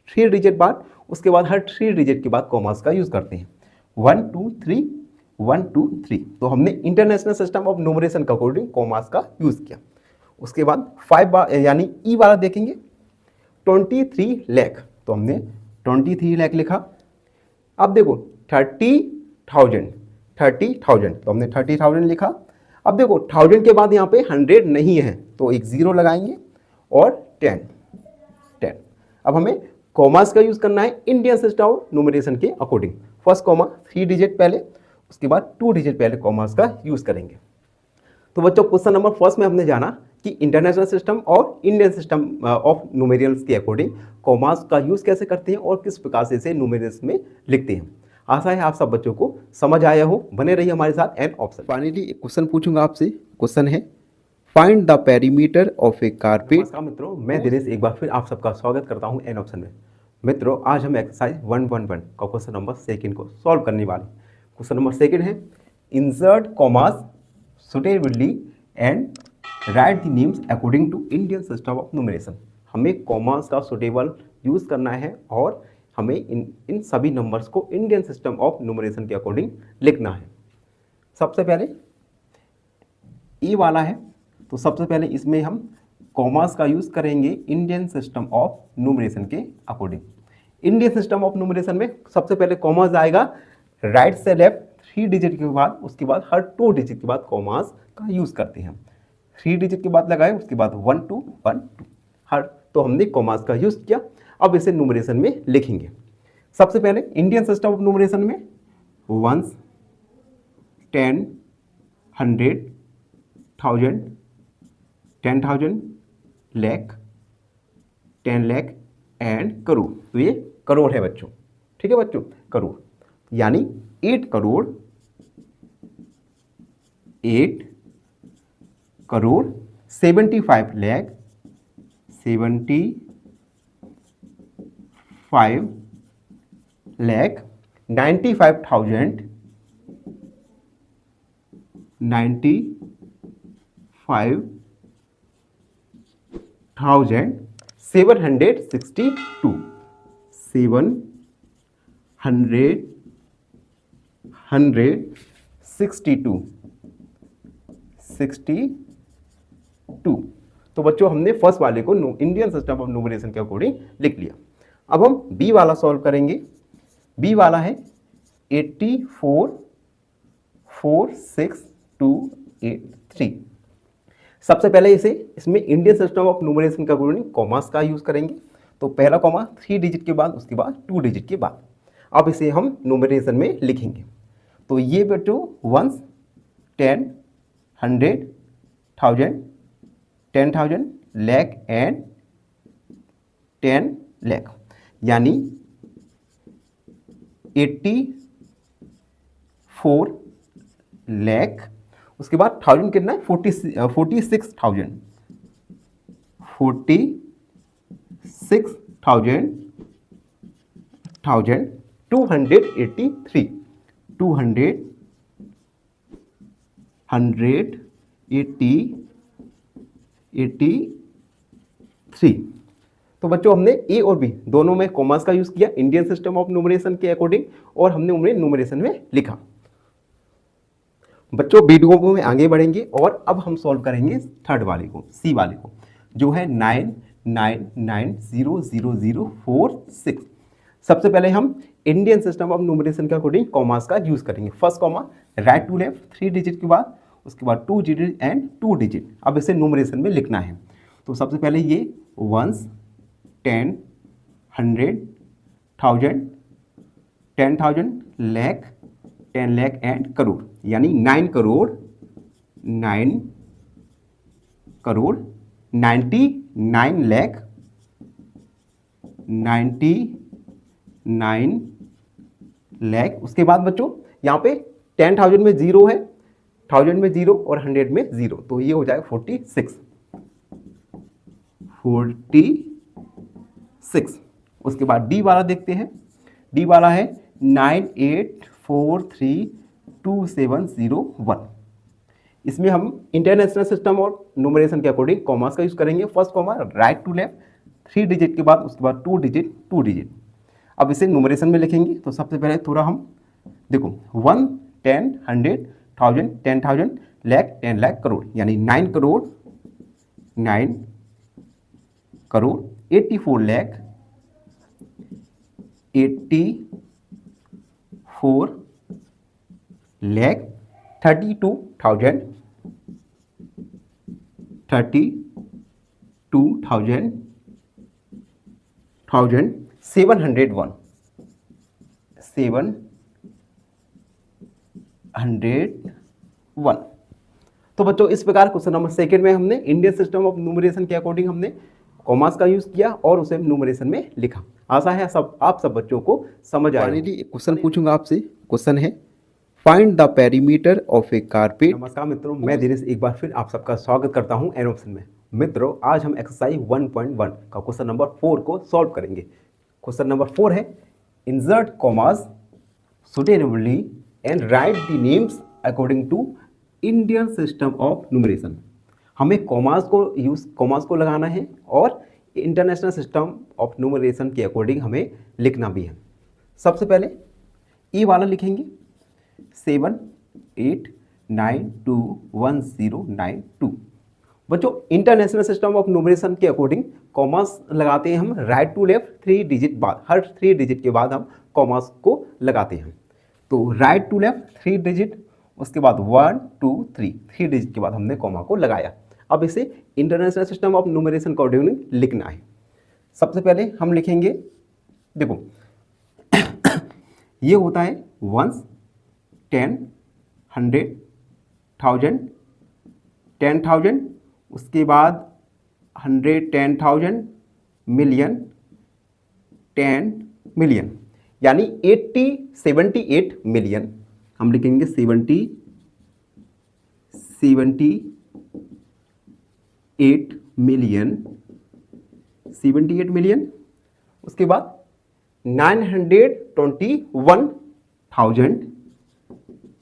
3 डिजिट बाद, उसके बाद हर 3 डिजिट के बाद कॉमास का यूज करते हैं, 1 2 3, 1 2 3, तो हमने इंटरनेशनल सिस्टम ऑफ न्यूमरेशन के अकॉर्डिंग कॉमास का यूज किया। उसके बाद 5 यानी ई वाला देखेंगे, 23 लाख, तो हमने 23 लाख लिखा। अब देखो 30,000, तो हमने 30,000 लिखा। अब देखो 1000 के बाद यहाँ पे 100 नहीं है तो एक जीरो लगाएंगे और 10। अब हमें कॉमास का यूज करना है इंडियन सिस्टम ऑफ न्यूमरेशन के अकॉर्डिंग। फर्स्ट कॉमा 3 डिजिट पहले, उसके बाद 2 डिजिट पहले कॉमास का यूज़ करेंगे। तो बच्चों क्वेश्चन नंबर फर्स्ट में हमने जाना कि इंटरनेशनल सिस्टम और इंडियन सिस्टम ऑफ न्यूमेरियल्स के अकॉर्डिंग कॉमास का यूज़ कैसे करते हैं और किस प्रकार से इसे न्यूमेरियल्स में लिखते हैं। आशा है आप सब बच्चों को समझ आया हो। बने रहिए हमारे साथ एन ऑप्शन। फाइनली एक क्वेश्चन पूछूंगा आपसे। क्वेश्चन है find the perimeter of A carpet. नमस्कार मित्रों, मैं दिनेश एक बार फिर आप सबका स्वागत करता हूं एन ऑप्शन में। मित्रों आज हम एक्सरसाइज 1.1 का क्वेश्चन नंबर सेकंड को सॉल्व करने वाले। क्वेश्चन नंबर सेकंड है insert commas suitably and write the names according to Indian system of numeration. हमें कॉमास का सुटेबल यूज़ करना है और हमें इन सभी नंबर्स को इंडियन सिस्टम ऑफ न्यूमरेशन के अकॉर्डिंग लिखना है। सबसे पहले ई वाला है, तो सबसे पहले इसमें हम कॉमास का यूज़ करेंगे इंडियन सिस्टम ऑफ न्यूमरेशन के according. Indian system of numeration में सबसे पहले कॉमास आएगा राइट से लेफ्ट 3 डिजिट के बाद, उसके बाद हर 2 डिजिट के बाद कॉमास का यूज़ करते हैं। 3 डिजिट के बाद लगाए, उसके बाद 1 2 1 2 हर, तो हमने कॉमास का यूज़ किया। अब इसे न्यूमरेशन में लिखेंगे। सबसे पहले इंडियन सिस्टम ऑफ न्यूमरेशन में 1 10 100 1000 10,000 लाख 10 लाख एंड करोड़। तो ये करोड़ है बच्चों, ठीक है बच्चों, करोड़ यानी 8 करोड़ 8 करोड़ 75 लाख 75 लाख 95,000 762 62। तो बच्चों हमने फर्स्ट वाले को इंडियन सिस्टम ऑफ न्यूमरेशन के अकॉर्डिंग लिख लिया। अब हम बी वाला सॉल्व करेंगे। बी वाला है 84,4,6,2,8,3। सबसे पहले इसमें इंडियन सिस्टम ऑफ न्यूमरेशन के अकॉर्डिंग कॉमास का यूज़ करेंगे। तो पहला कॉमा 3 डिजिट के बाद, उसके बाद 2 डिजिट के बाद। अब इसे हम न्यूमरेशन में लिखेंगे। तो ये बच्चों 1 10 100 1000 10,000 लाख एंड 10 लाख यानी 84 लाख। उसके बाद 1000 कितना है 46,000 283 283। तो बच्चों हमने ए और बी दोनों में कॉमास का यूज़ किया इंडियन सिस्टम ऑफ न्यूमरेशन के अकॉर्डिंग और हमने उन्हें न्यूमरेशन में लिखा। बच्चों वीडियो में आगे बढ़ेंगे और अब हम सॉल्व करेंगे थर्ड वाले को, सी वाले को, जो है 999000046। सबसे पहले हम इंडियन सिस्टम ऑफ न्यूमरेशन के अकॉर्डिंग कॉमास का यूज़ करेंगे। First comma right to left 3 digit के बाद, उसके बाद 2 डिजिट एंड 2 डिजिट। अब इसे न्यूमरेशन में लिखना है। तो सबसे पहले ये 1 10 100 1000 10,000 लाख 10 लाख एंड करोड़ यानी 9 करोड़ 99 लाख 99 लाख। उसके बाद बच्चों यहाँ पे 10,000 में 0 है, 1000 में 0 और 100 में 0, तो ये हो जाएगा 46। उसके बाद डी वाला देखते हैं। डी वाला है 98432701। इसमें हम इंटरनेशनल सिस्टम और न्यूमरेशन के अकॉर्डिंग कॉमास का यूज़ करेंगे। First comma right to left 3 digit के बाद, उसके बाद 2 डिजिट 2 डिजिट। अब इसे न्यूमरेशन में लिखेंगे। तो सबसे पहले थोड़ा हम देखो 1 10 100 1000 10,000 लाख 10 लाख करोड़ यानी 9 करोड़ 84 लाख 84 लाख 32,000 701 101। तो बच्चों इस प्रकार क्वेश्चन नंबर सेकंड में हमने इंडियन सिस्टम ऑफ न्यूमरेशन के अकॉर्डिंग हमने कॉमास का यूज किया और उसे न्यूमरेशन में लिखा। आशा है आप सब बच्चों को समझ आया। फाइनली एक क्वेश्चन पूछूंगा आपसे। क्वेश्चन है find the perimeter of A carpet. नमस्कार मित्रों, मैं दिनेश एक बार फिर आप सबका स्वागत करता हूं एरोप्शन में। मित्रों आज हम एक्सरसाइज 1.1 का क्वेश्चन नंबर 4 को सॉल्व करेंगे। क्वेश्चन नंबर 4 है insert commas suitably and write the names according to Indian system of numeration. हमें कॉमास को लगाना है और इंटरनेशनल सिस्टम ऑफ न्यूमरेशन के अकॉर्डिंग हमें लिखना भी है। सबसे पहले ई वाला लिखेंगे 7 8 9 2 1 0 9 2। बच्चों इंटरनेशनल सिस्टम ऑफ न्यूमरेशन के अकॉर्डिंग कॉमास लगाते हैं हम राइट टू लेफ्ट 3 डिजिट बाद, हर 3 डिजिट के बाद हम कॉमास को लगाते हैं। तो राइट टू लेफ्ट 3 डिजिट, उसके बाद 1 2 3 डिजिट के बाद हमने कॉमा को लगाया। अब इसे इंटरनेशनल सिस्टम ऑफ न्यूमरेशन के अकॉर्डिंग लिखना है। सबसे पहले हम लिखेंगे, देखो ये होता है 1 10 100 1000 10,000, उसके बाद 100 10,000 मिलियन 10 मिलियन, यानी 78 मिलियन। हम लिखेंगे 78 मिलियन 78 मिलियन। उसके बाद 921,000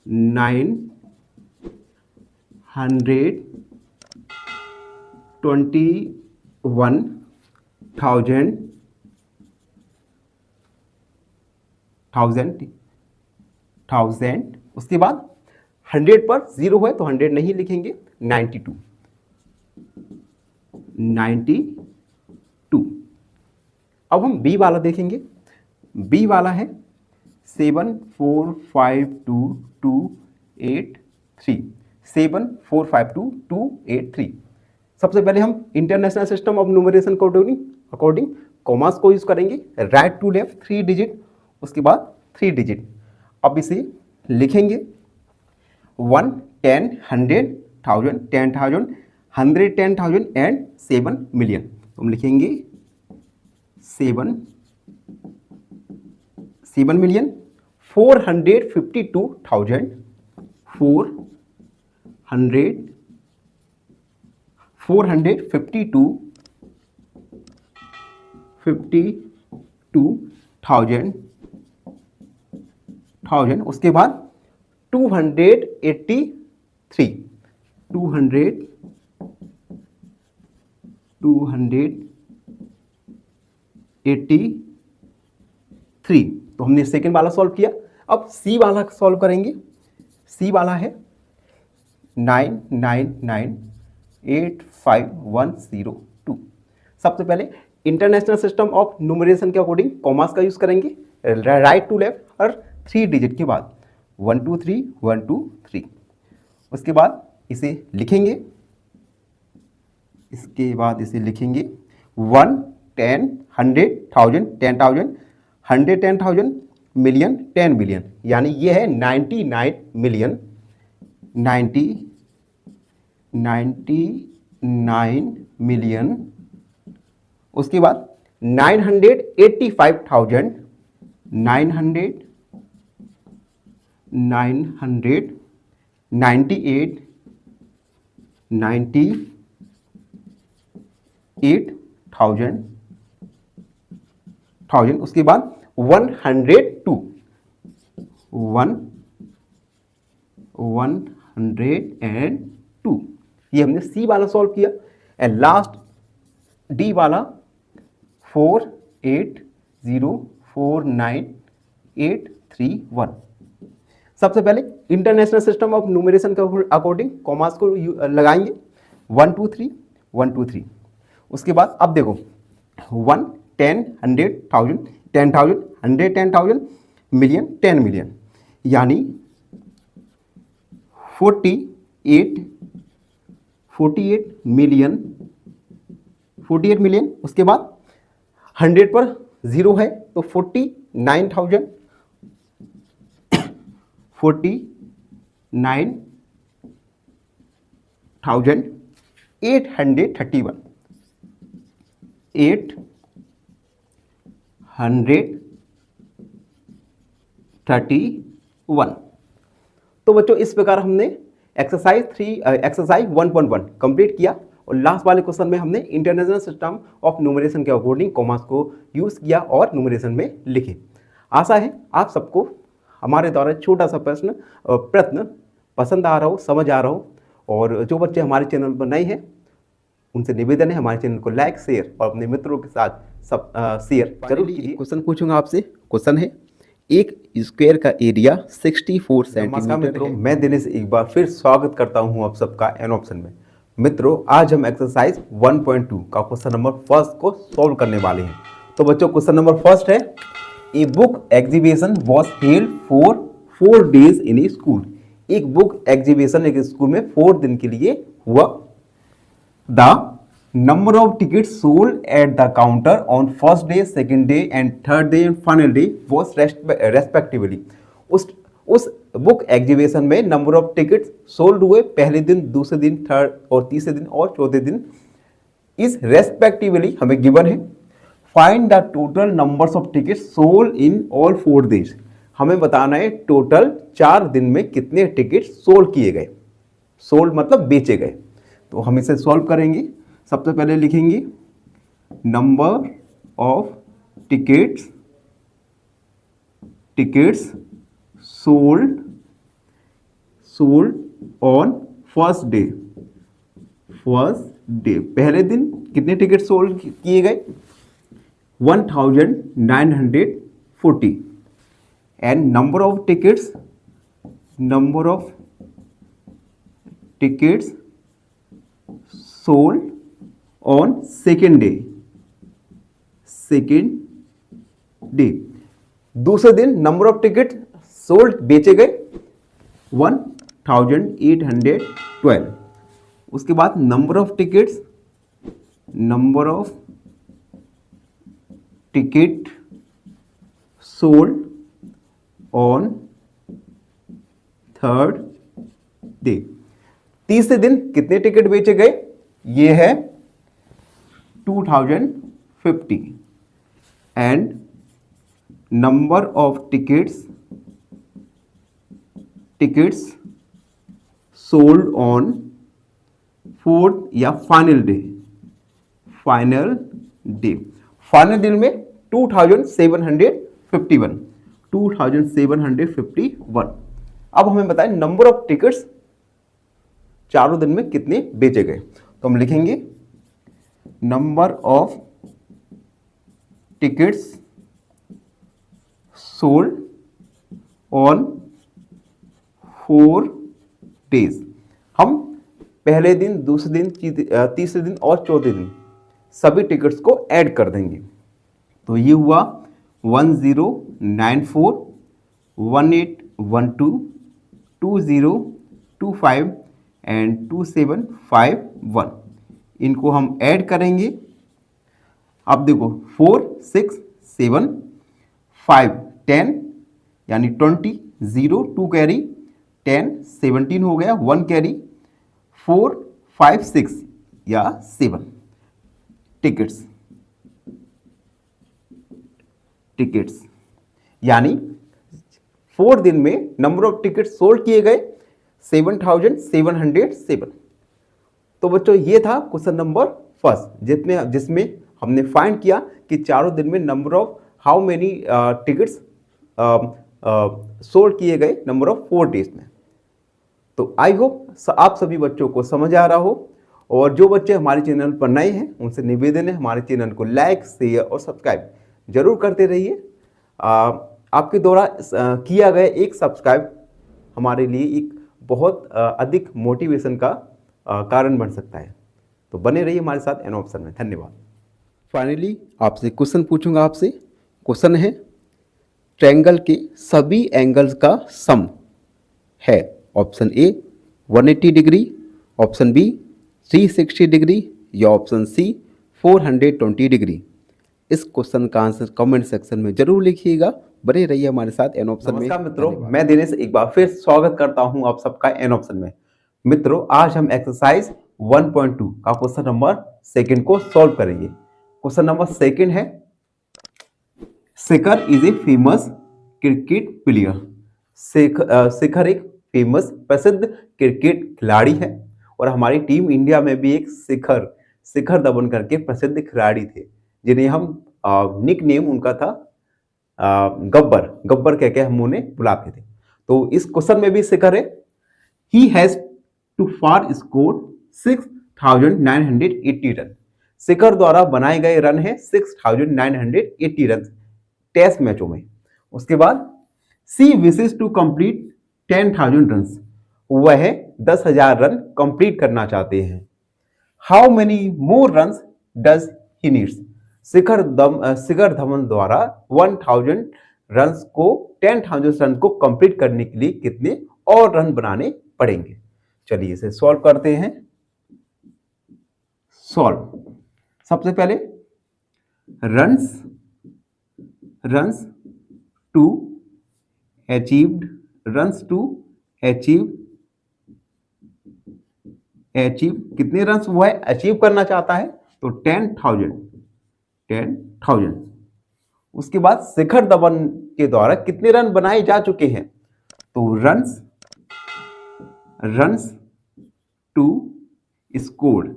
921,000। उसके बाद 100 पर 0 है तो 100 नहीं लिखेंगे, 92। अब हम बी वाला देखेंगे। बी वाला है 7452283 7452283। सबसे पहले हम इंटरनेशनल सिस्टम ऑफ न्यूमरेशन को अकॉर्डिंग कॉमास को यूज करेंगे राइट टू लेफ्ट 3 डिजिट, उसके बाद 3 डिजिट। अब इसे लिखेंगे 1 10 100 1000 10,000 100 10,000 एंड 7 मिलियन। तो हम लिखेंगे 7 मिलियन 452,000 452,000। उसके बाद 283 तो हमने सेकंड वाला सॉल्व किया। अब सी वाला सॉल्व करेंगे। सी वाला है 99985,102। सबसे पहले इंटरनेशनल सिस्टम ऑफ न्यूमरेशन के अकॉर्डिंग कॉमास का यूज करेंगे राइट टू लेफ्ट हर 3 डिजिट के बाद 1 2 3 1 2 3। उसके बाद इसे लिखेंगे 1 10 100 1000 10,000 100 10,000 मिलियन 10 मिलियन, यानी ये है 99 मिलियन। उसके बाद 985,000 98,000। उसके बाद 102 ये हमने सी वाला सॉल्व किया। एंड लास्ट डी वाला 48049,831। सबसे पहले इंटरनेशनल सिस्टम ऑफ न्यूमरेशन के अकॉर्डिंग कॉमास को लगाएंगे 1 2 3 1 2 3। उसके बाद अब देखो 1 10 100 1000 10,000 100 10,000 मिलियन 10 मिलियन, यानी 48 मिलियन। उसके बाद 100 पर 0 है तो 49,000 9,831 831। तो बच्चों इस प्रकार हमने एक्सरसाइज 1.1 कंप्लीट किया और लास्ट वाले क्वेश्चन में हमने इंटरनेशनल सिस्टम ऑफ न्यूमरेशन के अकॉर्डिंग कॉमास को यूज़ किया और न्यूमरेशन में लिखे। आशा है आप सबको हमारे द्वारा छोटा सा प्रश्न पसंद आ रहा हो, समझ आ रहा हो। और जो बच्चे हमारे चैनल पर नए हैं उनसे निवेदन है हमारे चैनल को लाइक, शेयर और अपने मित्रों के साथ सब शेयर जरूर कीजिए। क्वेश्चन पूछूंगा आपसे। क्वेश्चन है, एक स्क्वायर का एरिया 64 सेंटीमीटर है। मैं दिनेश एक बार फिर स्वागत करता हूं आप सबका एन ऑप्शन में। मित्रों आज हम एक्सरसाइज 1.2 का क्वेश्चन नंबर फर्स्ट को सॉल्व करने वाले हैं। तो बच्चों क्वेश्चन नंबर फर्स्ट है, a book exhibition was held for 4 days in A school. एक बुक एग्जीबिशन एक स्कूल में 4 दिन के लिए हुआ। The number of ticket sold at the counter on first day, second day and third day and final day was respectively. उस book exhibition में number of ticket sold हुए पहले दिन, दूसरे दिन, थर्ड और तीसरे दिन और चौथे दिन इस रेस्पेक्टिवली हमें गिवन है। Find the total numbers of ticket sold in all 4 days। हमें बताना है टोटल 4 दिन में कितने टिकट सोल्ड किए गए। सोल्ड मतलब बेचे गए। तो हम इसे सॉल्व करेंगे। सबसे पहले लिखेंगे number of tickets sold on first day. पहले दिन कितने टिकट सोल्ड किए गए? 1940। And number of tickets sold on second day. दूसरे दिन नंबर ऑफ टिकट सोल्ड बेचे गए 1812। उसके बाद number of ticket sold on third day. तीसरे दिन कितने टिकट बेचे गए? ये है 2050। And number of tickets sold on fourth या फाइनल डे। फाइनल दिन में 2751। अब हमें बताएं नंबर ऑफ टिकट्स चारों दिन में कितने बेचे गए। तो हम लिखेंगे number of tickets sold on 4 days। हम पहले दिन, दूसरे दिन, तीसरे दिन और चौथे दिन सभी टिकट्स को ऐड कर देंगे। तो ये हुआ 1094, 1812, 2025 एंड 2751। इनको हम ऐड करेंगे। अब देखो 4, 6, 7, 5, 10 यानी 20, 0, 2 कैरी, 10, 17 हो गया, 1 कैरी, 4, 5, 6 या 7 टिकट्स यानी 4 दिन में नंबर ऑफ टिकट सोल्ड किए गए 7707। तो बच्चों ये था क्वेश्चन नंबर फर्स्ट जिसमें हमने फाइंड किया कि चारों दिन में number of how many tickets sold किए गए नंबर ऑफ 4 days में। तो आई होप आप सभी बच्चों को समझ आ रहा हो। और जो बच्चे हमारे चैनल पर नए हैं उनसे निवेदन है हमारे चैनल को लाइक, शेयर और सब्सक्राइब जरूर करते रहिए। आपके द्वारा किया गया एक सब्सक्राइब हमारे लिए एक बहुत अधिक मोटिवेशन का कारण बन सकता है। तो बने रहिए हमारे साथ एन ऑप्शन में। धन्यवाद। फाइनली आपसे क्वेश्चन पूछूंगा आपसे। क्वेश्चन है, ट्रायंगल के सभी एंगल्स का सम है। Option A 180 degree, option B 360 degree या ऑप्शन सी 420 डिग्री। इस क्वेश्चन का आंसर कमेंट सेक्शन में जरूर लिखिएगा बने रहिए हमारे साथ एन ऑप्शन में। नमस्कार मित्रों, मैं दिनेश एक बार फिर स्वागत करता हूं आप सबका एन ऑप्शन में। मित्रों, आज हम एक्सरसाइज 1.2 का क्वेश्चन नंबर सेकंड को सॉल्व करेंगे। क्वेश्चन नंबर सेकंड है, Shekhar is a famous cricket player. Shekhar एक फेमस प्रसिद्ध क्रिकेट खिलाड़ी है और हमारी टीम इंडिया में भी एक शिखर धवन करके प्रसिद्ध खिलाड़ी थे, जिन्हें हम निक नेम उनका था गब्बर कह के हम उन्हें बुलाते थे। तो इस क्वेश्चन में भी शिखर है। He has to far score 6,980 run. Shikhar द्वारा बनाए गए रन है 6,980 रन टेस्ट मैचों में। उसके बाद she wishes to complete 10,000 run. वह 10,000 रन कंप्लीट करना चाहते हैं। How many more run does he needs. Shikhar Dhawan द्वारा 1,000 रन को 10,000 रन को कंप्लीट करने के लिए कितने और रन बनाने पड़ेंगे। चलिए इसे सॉल्व करते हैं। सॉल्व, सबसे पहले रन्स टू अचीव कितने रन वो है अचीव करना चाहता है, तो 10,000। उसके बाद शिखर धवन के द्वारा कितने रन बनाए जा चुके हैं, तो रन्स टू स्कोर्ड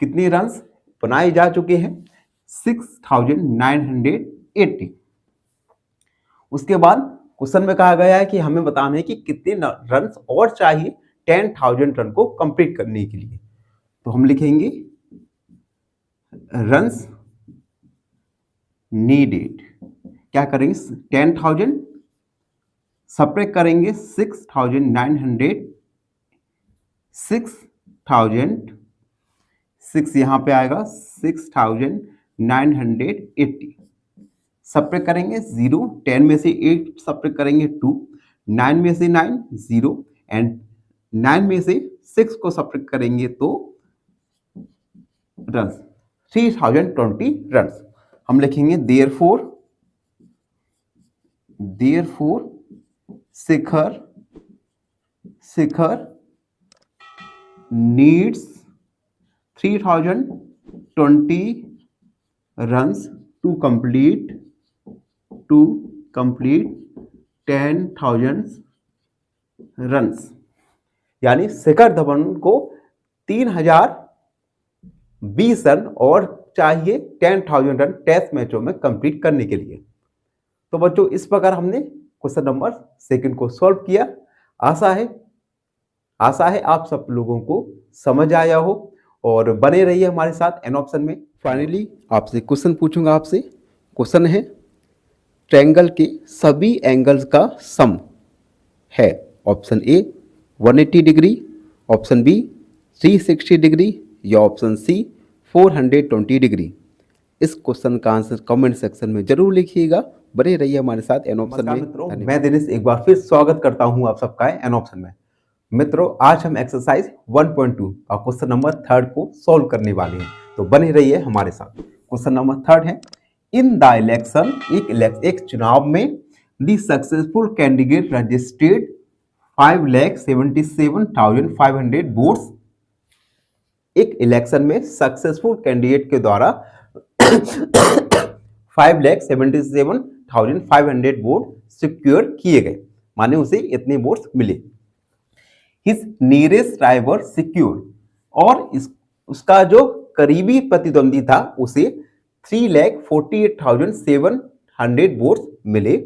कितने रन्स बनाए जा चुके हैं, 6,980। उसके बाद क्वेश्चन में कहा गया है कि हमें बताना है कि कितने रन्स और चाहिए 10,000 रन को कंप्लीट करने के लिए। तो हम लिखेंगे रन्स नीडेड, क्या करेंगे 10,000 सब्ट्रैक्ट करेंगे 6,000 यहां पे आएगा 6,980 सब्ट्रैक्ट करेंगे 0, 10 में से 8 सब्ट्रैक्ट करेंगे 2, 9 में से 9 0 एंड 9 में से 6 को सब्ट्रैक्ट करेंगे तो रन्स 3,020 रन्स। हम लिखेंगे therefore Shikhar needs 3,020 runs to complete 10,000 runs. यानी शिखर धवन को 3,020 रन और चाहिए 10,000 रन टेस्ट मैचों में कंप्लीट करने के लिए। तो बच्चों, इस प्रकार हमने क्वेश्चन नंबर सेकंड को सॉल्व किया। आशा है आप सब लोगों को समझ आया हो और बने रहिए हमारे साथ एन ऑप्शन में। फाइनली आपसे क्वेश्चन पूछूंगा आपसे। क्वेश्चन है, ट्रायंगल के सभी एंगल्स का सम है option A 180 degree, option B 360 degree या ऑप्शन सी 420 डिग्री। इस क्वेश्चन का आंसर कमेंट सेक्शन में जरूर लिखिएगा। बने रहिए हमारे साथ एन ऑप्शन में। मित्रों, मैं दिनेश एक बार फिर स्वागत करता हूं आप सबका एन ऑप्शन में। मित्रों, आज हम एक्सरसाइज 1.2 का क्वेश्चन नंबर थर्ड को सॉल्व करने वाले हैं, तो बने रहिए हमारे साथ। क्वेश्चन नंबर थर्ड है, इन द इलेक्शन एक चुनाव में the successful candidate registered 5,77,500 votes. एक इलेक्शन में सक्सेसफुल कैंडिडेट के द्वारा 5,77,500 वोट सिक्योर किए गए, माने उसे इतने वोट्स मिले। हिज नियरेस्ट राइवल सिक्योर, और उसका जो करीबी प्रतिद्वंदी था उसे 3,48,700 वोट्स मिले।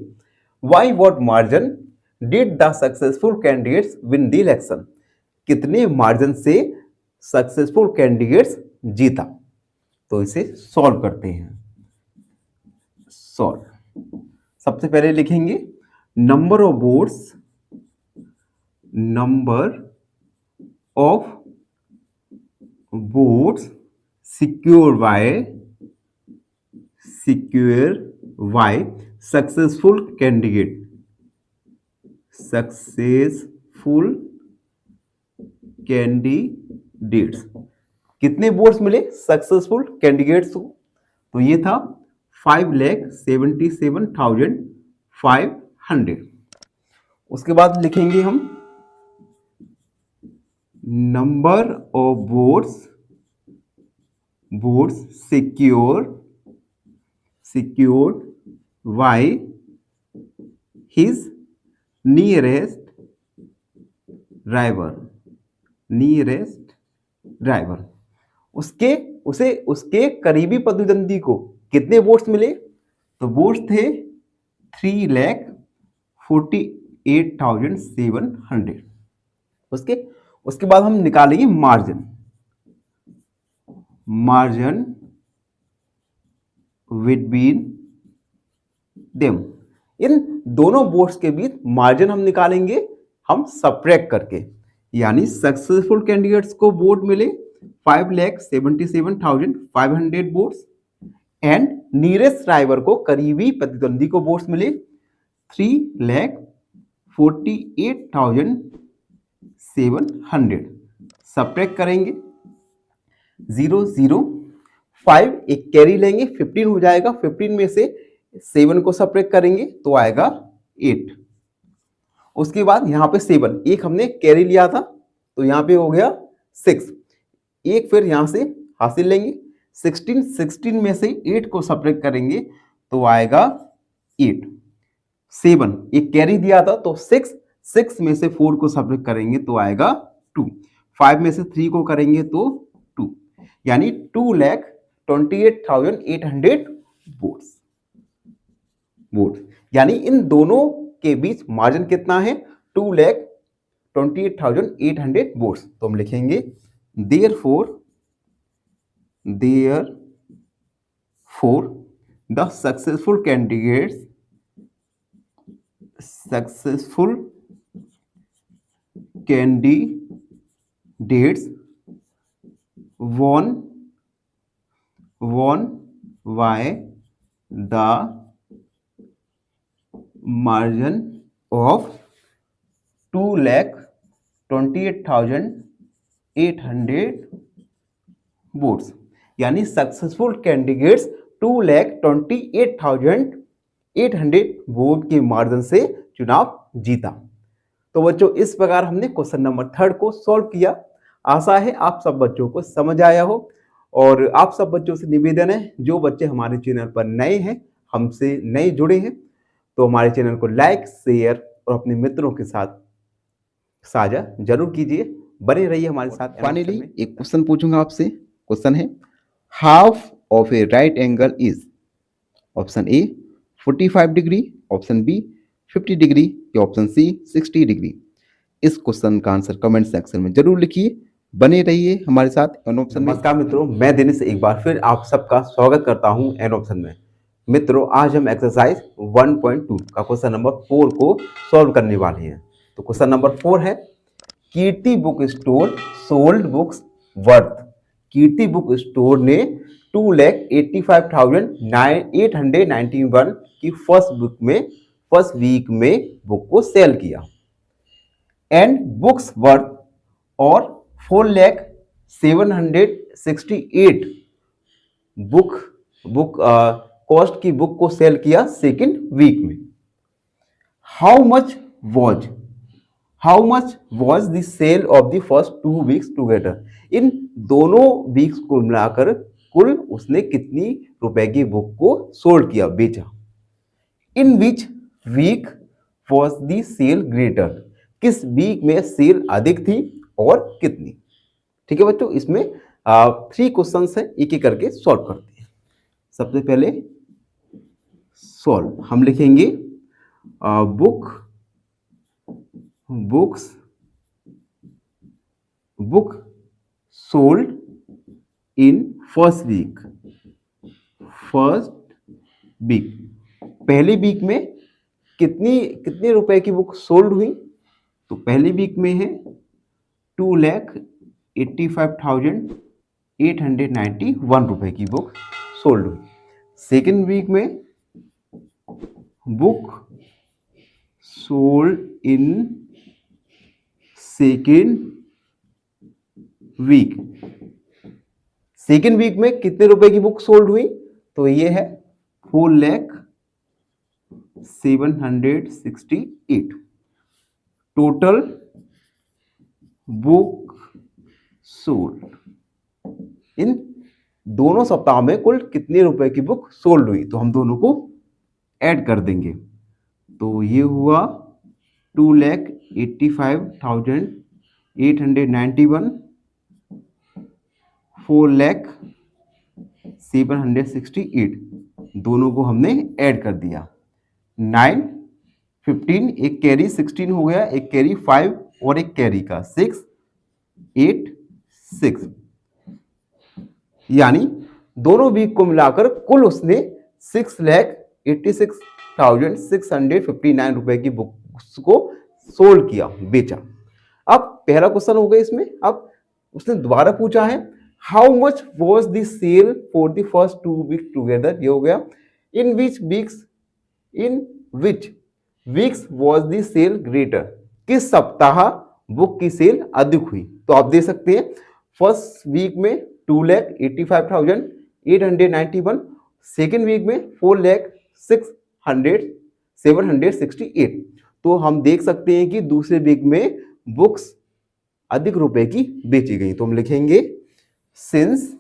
By what margin did the successful candidates win the election? कितने मार्जिन से सक्सेसफुल कैंडिडेट्स जीता। तो इसे सॉल्व करते हैं। सॉल्व, सबसे पहले लिखेंगे number of votes secure by successful candidates. कितने वोट्स मिले सक्सेसफुल कैंडिडेट्स को, तो ये था 5,77,500। उसके बाद लिखेंगे हम number of votes secured by his nearest driver। उसके करीबी प्रतिद्वंदी को कितने वोट्स मिले? तो वोट्स थे 3,48,700। उसके बाद हम निकालेंगे मार्जिन बिटवीन देम। इन दोनों वोट्स के बीच मार्जिन हम निकालेंगे हम सब्ट्रैक्ट करके, यानी सक्सेसफुल कैंडिडेट्स को वोट मिले 5,77,500 वोट्स एंड नीरेस्ट राइवल को करीबी प्रतिद्वंदी को वोट्स मिले 3,48,700। सब्ट्रैक्ट करेंगे 0 0 5, एक कैरी लेंगे 15 हो जाएगा। 15 में से 7 को सब्ट्रैक्ट करेंगे तो आएगा 8। उसके बाद यहाँ पे 7, एक हमने कैरी लिया था तो यहाँ पे हो गया 6, एक फिर यहाँ से हासिल लेंगे 16 में से 8 को सब्ट्रैक्ट करेंगे तो आएगा 8। 7, एक कैरी दिया था तो 6 में से 4 को सब्ट्रैक्ट करेंगे तो आएगा 2। 5 में से 3 को करेंगे तो 2, यानी 2,28,800 वोट्स। यानी इन दोनों के बीच मार्जिन कितना है? 2,28,800 वोट्स। तो हम लिखेंगे therefore the successful candidates won by the margin of 2,28,800 votes. यानी सक्सेसफुल कैंडिडेट्स 2,28,800 वोट के मार्जिन से चुनाव जीता। तो बच्चों इस प्रकार हमने क्वेश्चन नंबर 3 को सॉल्व किया। आशा है आप सब बच्चों को समझ आया हो। और आप सब बच्चों से निवेदन है, जो बच्चे हमारे चैनल पर नए हैं, हमसे नए जुड़े हैं, तो हमारे चैनल को लाइक, शेयर और अपने मित्रों के साथ साझा जरूर कीजिए। बने रहिए हमारे साथ। फाइनली एक क्वेश्चन पूछूंगा आपसे। क्वेश्चन है half of a right angle is, option A 45 degree, option B 50 degree या ऑप्शन सी 60 डिग्री। इस क्वेश्चन का आंसर कमेंट सेक्शन में जरूर लिखिए। बने रहिए हमारे साथ एन ऑप्शन में। नमस्कार मित्रों, मैं दिनेश एक बार फिर आप सबका स्वागत करता हूं एन ऑप्शन में। मित्रों आज हम एक्सरसाइज 1.2 का क्वेश्चन नंबर 4 को सॉल्व करने वाले हैं। तो क्वेश्चन नंबर 4 है Kirti book store sold books worth. Kirti book store ने 2,85,891 की फर्स्ट वीक में बुक को सेल किया एंड बुक्स वर्थ और 4,768 बुक कॉस्ट की बुक को सेल किया सेकेंड वीक में। How much was the sale of the first 2 weeks together. इन दोनों वीक्स को मिलाकर कुल उसने कितनी रुपए की बुक को सोल्ड किया, बेचा। In which week was the sale greater, किस वीक में सेल अधिक थी और कितनी। ठीक है बच्चों, इसमें 3 क्वेश्चंस है, एक एक करके सॉल्व करते हैं। सबसे पहले सॉल्व हम लिखेंगे book sold in first week. पहले वीक में कितने रुपए की बुक सोल्ड हुई? तो पहली वीक में है 2,85,891 रुपए की बुक सोल्ड हुई। सेकेंड वीक में book sold in second week में कितने रुपए की बुक सोल्ड हुई? तो ये है 4,768 टोटल बुक सोल्ड। इन दोनों सप्ताह में कुल कितने रुपए की बुक सोल्ड हुई, तो हम दोनों को ऐड कर देंगे। तो ये हुआ 2,85,891, 4,0768 दोनों को हमने ऐड कर दिया। 9, 15, एक कैरी 16 हो गया, एक कैरी 5 और एक कैरी का 6, 8, 6, यानी दोनों वीक को मिलाकर कुल उसने 6,86,659 रुपए की बुक्स को सोल्ड किया, बेचा। अब पहला क्वेश्चन हो गया इसमें। अब उसने दोबारा पूछा है how much was the sale for the first 2 weeks together, ये हो गया। In which weeks was the sale greater, किस सप्ताह बुक की सेल अधिक हुई। तो आप दे सकते हैं फर्स्ट वीक में 2,85,891, सेकेंड वीक में 4,06,768। तो हम देख सकते हैं कि दूसरे वीक में बुक्स अधिक रुपए की बेची गई। तो हम लिखेंगे since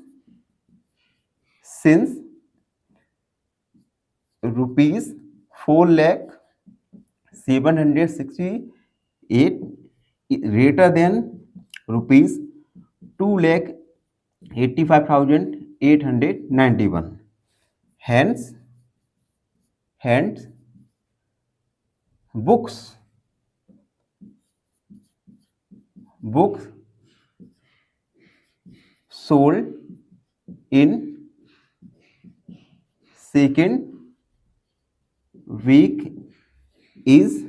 rupees 4,0768 greater than rupees 2,85,891. Hence books sold in second week is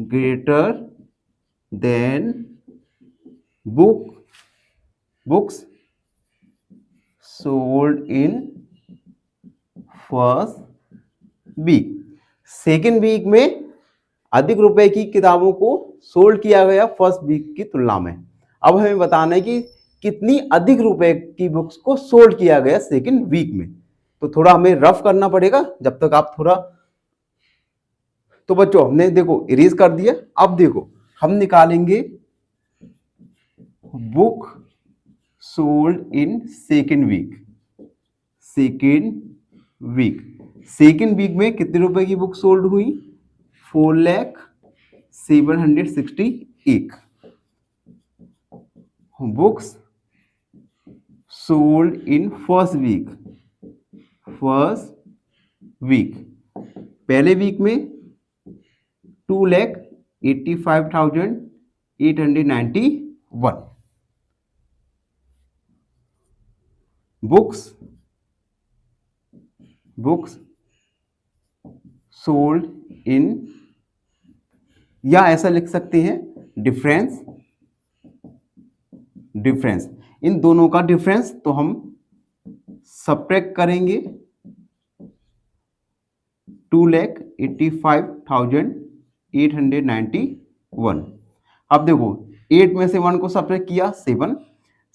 greater than books sold in first week. Second week में अधिक रुपए की किताबों को सोल्ड किया गया फर्स्ट वीक की तुलना में। अब हमें बताना है कि कितनी अधिक रुपए की बुक्स को सोल्ड किया गया सेकेंड वीक में। तो थोड़ा हमें रफ करना पड़ेगा जब तक आप थोड़ा। तो बच्चों हमने देखो इरेज कर दिया। अब देखो हम निकालेंगे book sold in second week में कितने रुपए की बुक सोल्ड हुई, 4,0768 books sold in first week. पहले वीक में 2,85,891 बुक्स सोल्ड इन, या ऐसा लिख सकते हैं डिफरेंस इन दोनों का डिफरेंस। तो हम सब्ट्रैक्ट करेंगे 2,85,891। अब देखो 8 में से 1 को सब्ट्रैक्ट किया 7,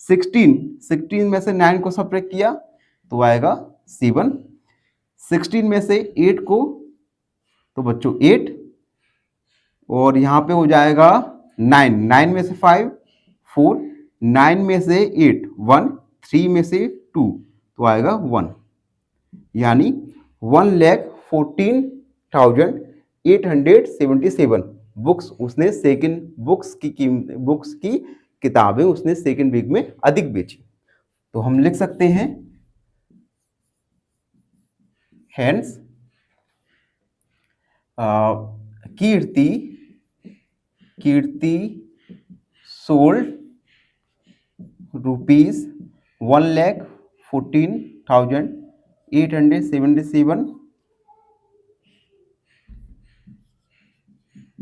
16 में से 9 को सब्ट्रैक्ट किया तो आएगा 7, 16 में से 8 को तो बच्चों 8, और यहां पे हो जाएगा 9 में से 5 4, 9 में से 8 1, 3 में से 2 तो आएगा 1, यानी 1,14,877 बुक्स उसने सेकेंड बुक्स की किताबें उसने सेकेंड वीक में अधिक बेची। तो हम लिख सकते हैं hence Kirti sold rupees 1,14,877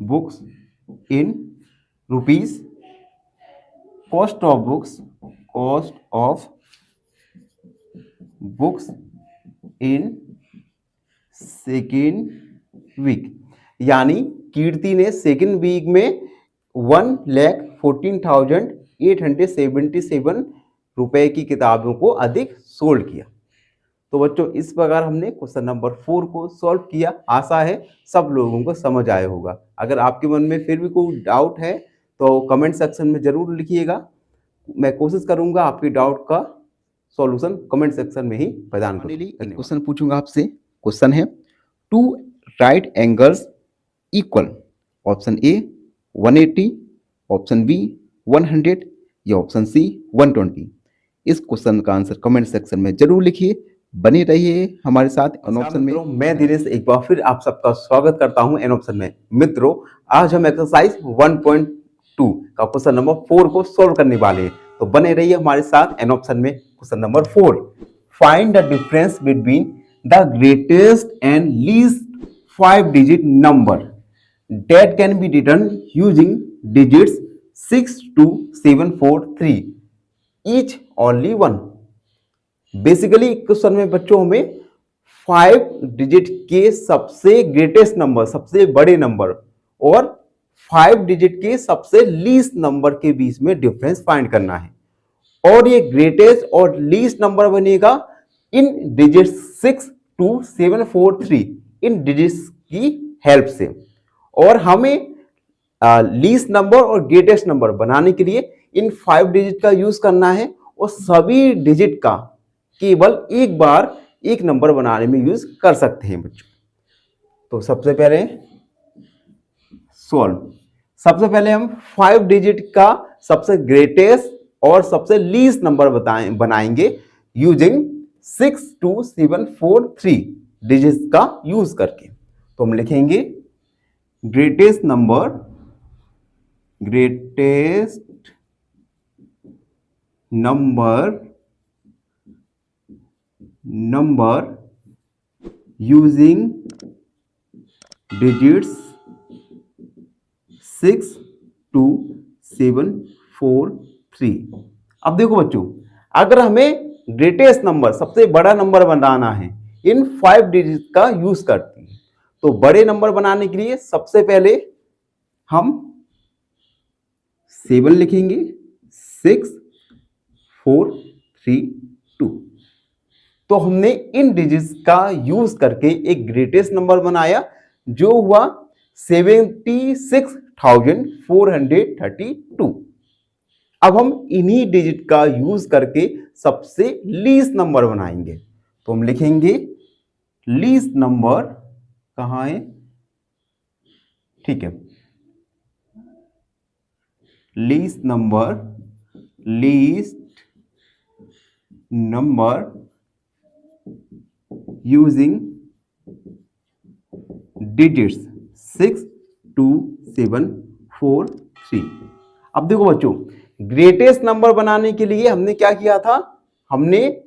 books in rupees cost of books in second week. यानी कीर्ति ने सेकेंड वीक में 1,14,877 रुपए की किताबों को अधिक सोल्ड किया। तो बच्चों इस प्रकार हमने क्वेश्चन नंबर 4 को सॉल्व किया। आशा है सब लोगों को समझ आया होगा। अगर आपके मन में फिर भी कोई डाउट है तो कमेंट सेक्शन में जरूर लिखिएगा। मैं कोशिश करूंगा आपके डाउट का सॉल्यूशन कमेंट सेक्शन में ही प्रदान करूं। एक क्वेश्चन पूछूंगा आपसे। क्वेश्चन है 2 right angles equal, option A 180, option B 100 या ऑप्शन सी 120। इस क्वेश्चन का आंसर कमेंट सेक्शन में जरूर लिखिए। बने रहिए हमारे साथ एन ऑप्शन में। मैं दिनेश एक बार फिर आप सबका स्वागत करता हूं एन ऑप्शन में। मित्रों आज हम एक्सरसाइज 1.2 का क्वेश्चन नंबर 4 को सॉल्व करने वाले हैं, तो बने रहिए हमारे साथ एन ऑप्शन में। Question number 4, find the difference between the greatest and least 5 digit number that can be written using digits 6 to 7 4 3 each only one। Basically question में बच्चों हमें 5 डिजिट के सबसे ग्रेटेस्ट नंबर, सबसे बड़े नंबर और 5 डिजिट के सबसे लीस्ट नंबर के बीच में डिफरेंस फाइंड करना है। और ये ग्रेटेस्ट और लीस्ट नंबर बनेगा इन डिजिट 6 to 7 4 3 इन डिजिट्स की हेल्प से। और हमें लीस्ट नंबर और ग्रेटेस्ट नंबर बनाने के लिए इन 5 डिजिट का यूज करना है और सभी डिजिट का केवल एक बार एक नंबर बनाने में यूज कर सकते हैं बच्चों। तो सबसे पहले सबसे पहले हम 5 डिजिट का सबसे ग्रेटेस्ट और सबसे लीस्ट नंबर बनाएंगे यूजिंग 6 2 7 4 3 डिजिट्स का यूज करके। तो हम लिखेंगे ग्रेटेस्ट नंबर using digits 6 2 7 4 3। अब देखो बच्चों, अगर हमें ग्रेटेस्ट नंबर, सबसे बड़ा नंबर बनाना है, इन 5 डिजिट का यूज करते हैं। तो बड़े नंबर बनाने के लिए सबसे पहले हम 7 लिखेंगे, 6 4 3 2। तो हमने इन डिजिट्स का यूज करके एक ग्रेटेस्ट नंबर बनाया जो हुआ 76,432। अब हम इन्हीं डिजिट का यूज करके सबसे लीस्ट नंबर बनाएंगे। तो हम लिखेंगे लीस्ट नंबर कहां है, ठीक है, लीस्ट नंबर यूजिंग डिजिट्स 6 2 7 4 3। अब देखो बच्चों, ग्रेटेस्ट नंबर बनाने के लिए हमने क्या किया था, हमने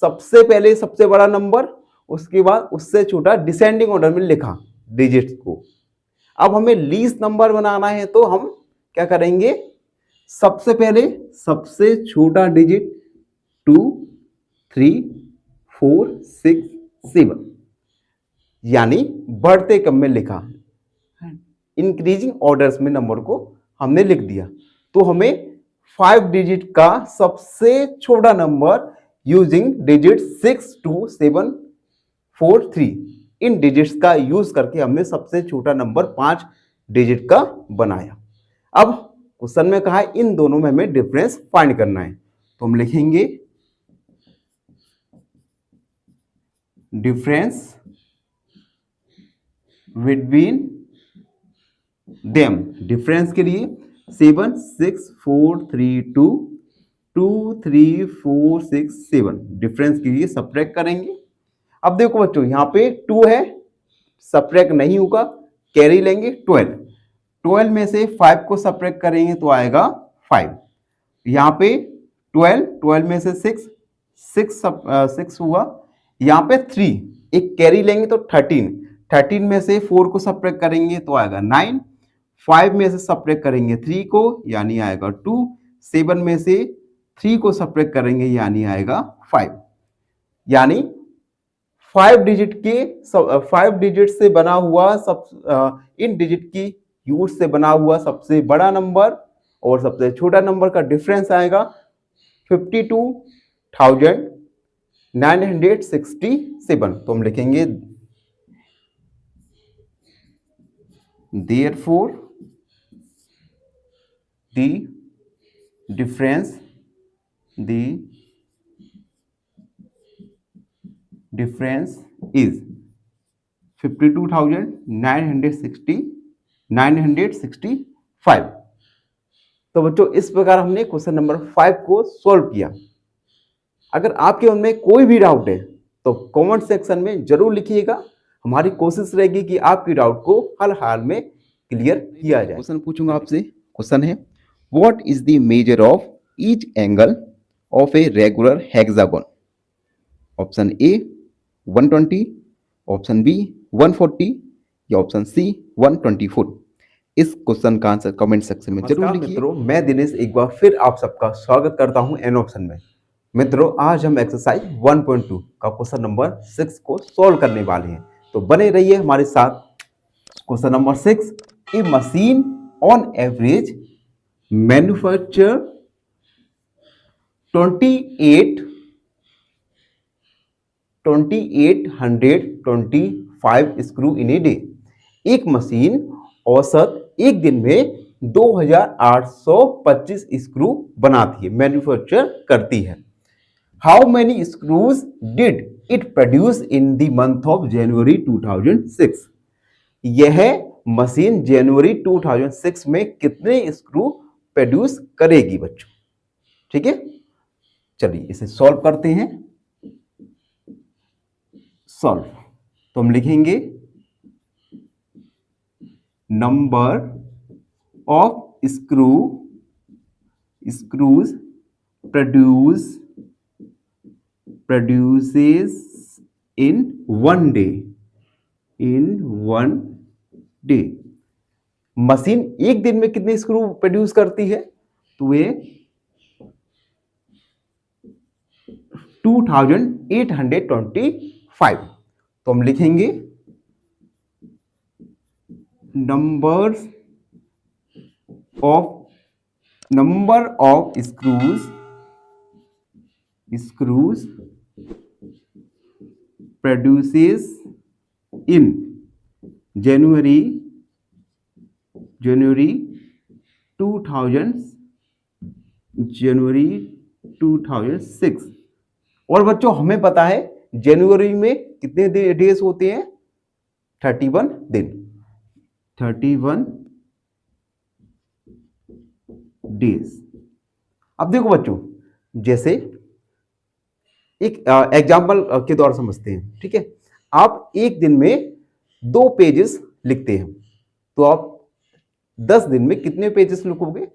सबसे पहले सबसे बड़ा नंबर, उसके बाद उससे छोटा डिसेंडिंग ऑर्डर में लिखा डिजिट्स को। अब हमें लीस्ट नंबर बनाना है तो हम क्या करेंगे, सबसे पहले सबसे छोटा डिजिट 2 3 4 6 7 यानी बढ़ते क्रम में लिखा, इंक्रीजिंग ऑर्डर्स में नंबर को हमने लिख दिया। तो हमें 5 डिजिट का सबसे छोटा नंबर यूजिंग डिजिट 6 2 7 4 3 इन डिजिट्स का यूज करके हमने सबसे छोटा नंबर 5 डिजिट का बनाया। अब क्वेश्चन में कहा है इन दोनों में हमें डिफरेंस फाइंड करना है। तो हम लिखेंगे डिफरेंस बिटवीन देम। डिफरेंस के लिए 7 6 4 3 2 2 3 4 6 7 डिफरेंस के लिए सब्ट्रैक्ट करेंगे। अब देखो बच्चों, यहाँ पे 2 है, सब्ट्रैक्ट नहीं होगा, कैरी लेंगे 12। 12 में से 5 को सब्ट्रैक्ट करेंगे तो आएगा 5। यहाँ पे 12 में से 6 हुआ, यहाँ पे 3 एक कैरी लेंगे तो 13 में से 4 को सब्ट्रैक्ट करेंगे तो आएगा 9। 5 में से सब्ट्रैक्ट करेंगे 3 को यानी आएगा 2। 7 में से 3 को सब्ट्रैक्ट करेंगे यानी आएगा 5। यानी 5 डिजिट से बना हुआ इन डिजिट की यूज से बना हुआ सबसे बड़ा नंबर और सबसे छोटा नंबर का डिफरेंस आएगा 52,000 967, तो हम लिखेंगे therefore the difference is 52,965। तो बच्चों इस प्रकार हमने क्वेश्चन नंबर 5 को सॉल्व किया। अगर आपके मन में कोई भी डाउट है तो कमेंट सेक्शन में जरूर लिखिएगा। हमारी कोशिश रहेगी कि आपकी डाउट को हर हाल में क्लियर किया जाए। क्वेश्चन पूछूंगा आपसे। क्वेश्चन है, what is the measure of each angle of a regular hexagon? Option A 120, option B 140 या ऑप्शन सी 124। इस क्वेश्चन का आंसर कमेंट सेक्शन में जरूर लिखिए। मित्रों, मैं दिनेश एक बार फिर आप सबका स्वागत करता हूं एन ऑप्शन में। मित्रों, आज हम एक्सरसाइज 1.2 का क्वेश्चन नंबर 6 को सॉल्व करने वाले हैं, तो बने रहिए हमारे साथ। Question number 6, A machine on average manufacture 2825 screw in a day. एक मशीन औसत एक दिन में 2825 स्क्रू बनाती है, मैन्युफैक्चर करती है। How many screws did it produce in the month of January 2006? यह मशीन जनवरी 2006 में कितने स्क्रू प्रोड्यूस करेगी बच्चों? ठीक है, चलिए इसे सॉल्व करते हैं। सॉल्व, तो हम लिखेंगे number of screws produces in one day। Machine एक दिन में कितने स्क्रू प्रोड्यूस करती है? तो ये 2825। तो हम लिखेंगे number of screws produces in January 2006। और बच्चों हमें पता है जनवरी में कितने डेज होते हैं? 31 दिन, 31 डेज। अब देखो बच्चों, जैसे एक एग्जाम्पल के द्वारा समझते हैं। ठीक है, आप एक दिन में 2 पेजेस लिखते हैं, तो आप 10 दिन में कितने पेजेस लिखोगे?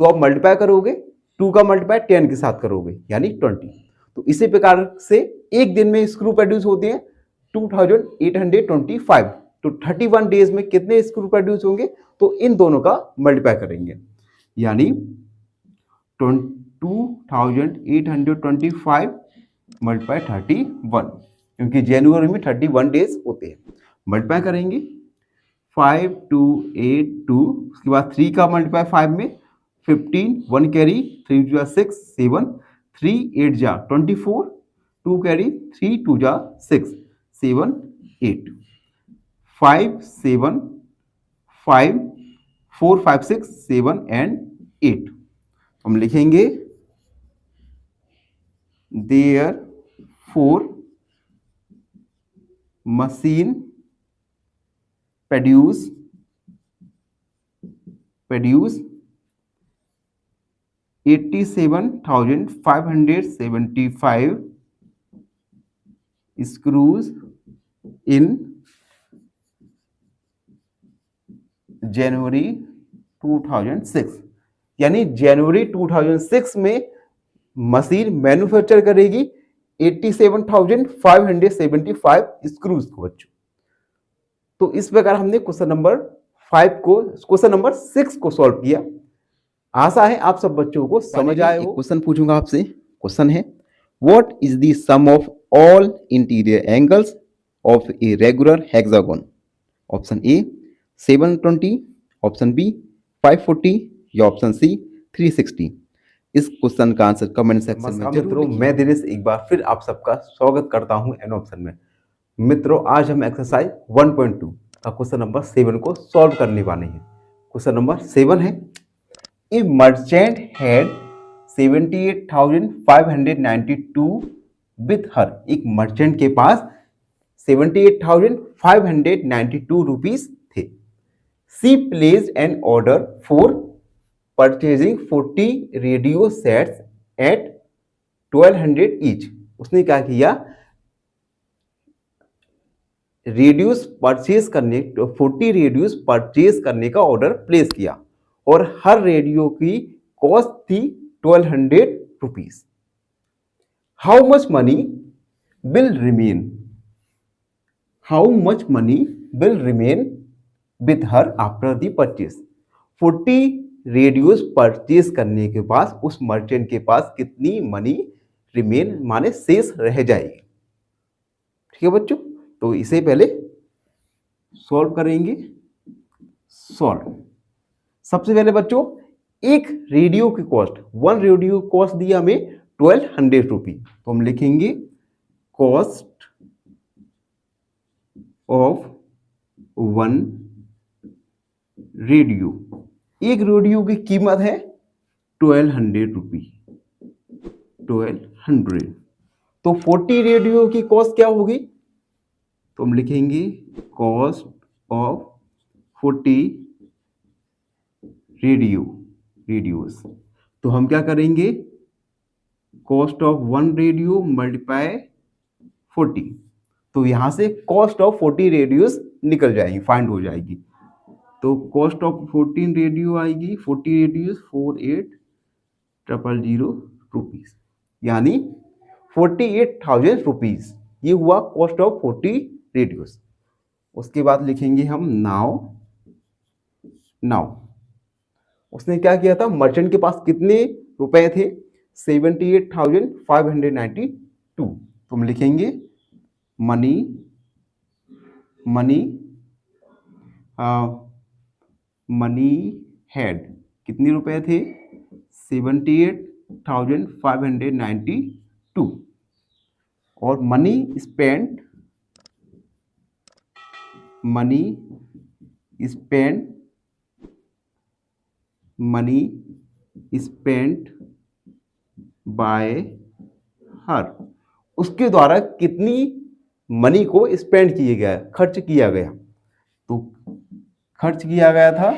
तो आप मल्टीप्लाई करोगे, 2 का मल्टीप्लाई 10 के साथ करोगे, यानी 20। तो इसी प्रकार से एक दिन में स्क्रू प्रोड्यूस होते हैं 2825। तो 31 डेज में कितने स्क्रू प्रोड्यूस होंगे? तो इन दोनों का मल्टीप्लाई करेंगे, यानी 2825 मल्टीप्लाई 31, क्योंकि जनवरी में 31 डेज होते हैं। मल्टीप्लाई करेंगे 5282, उसके बाद 3 का मल्टीप्लाई 5 में 15, 1 कैरी, 3 जा 6, 7, 3 8 जा 24, 2 कैरी, 3 2 जा 6, 7 8, 5 7 5 4 5 6 7 एंड 8। हम लिखेंगे therefore machine produce 87,575 screws in जनवरी 2006। यानी जनवरी 2006 में मशीन मैन्युफैक्चर करेगी 87,575 स्क्रूज को बच्चों। तो इस प्रकार हमने क्वेश्चन नंबर 6 को सॉल्व किया। आशा है आप सब बच्चों को समझ आए हो। क्वेश्चन पूछूंगा आपसे। क्वेश्चन है, what is the sum of all interior angles of a regular hexagon? Option A 720, option B 540 या ऑप्शन सी 360। इस क्वेश्चन का आंसर कमेंट सेक्शन में जरूर मित्रों, लिखिए। मैं दिनेश एक बार फिर आप सबका स्वागत करता हूं एन ऑप्शन में। मित्रों, आज हम एक्सरसाइज 1.2 का क्वेश्चन नंबर 7 को सॉल्व करने वाले हैं। क्वेश्चन नंबर 7 है, a merchant had 78,592 with her. एक मर्चेंट के पास 78,592 रुपीज थे। She placed an order for purchasing 40 radio sets at 1200 each. उसने क्या किया, रेडियोस परचेज करने 40 रेडियोस परचेज करने का ऑर्डर प्लेस किया और हर रेडियो की कॉस्ट थी 1200 rupees. How much money will remain, how much money will remain with her after the purchase. 40 radios purchase करने के बाद उस मर्चेंट के पास कितनी मनी रिमेन माने शेष रह जाएगी। ठीक है बच्चों, तो इसे पहले सॉल्व करेंगे। सॉल्व, सबसे पहले बच्चों एक रेडियो की कॉस्ट, वन रेडियो कॉस्ट दिया हमें 1200 रुपी, तो हम लिखेंगे कॉस्ट ऑफ वन रेडियो। एक रेडियो की कीमत है 1200 रुपी, 1200। तो 40 रेडियो की कॉस्ट क्या होगी, तो हम लिखेंगे कॉस्ट ऑफ 40 रेडियोस। तो हम क्या करेंगे, cost of one radio multiply 40, तो यहां से कॉस्ट ऑफ 40 रेडियोस निकल जाएगी, फाइंड हो जाएगी। तो कॉस्ट ऑफ 14 रेडियो आएगी, 40 रेडियोस 48,000 रुपीज, यानी 48,000 रुपीज। ये हुआ कॉस्ट ऑफ 40 रेडियोस। उसके बाद लिखेंगे हम नाउ। उसने क्या किया था, मर्चेंट के पास कितने रुपए थे, 78,592। तो हम लिखेंगे मनी हैड, कितने रुपए थे, 78,592। और मनी स्पेंट बाय हर, उसके द्वारा कितनी मनी को स्पेंड किया गया, खर्च किया गया। तो खर्च किया गया था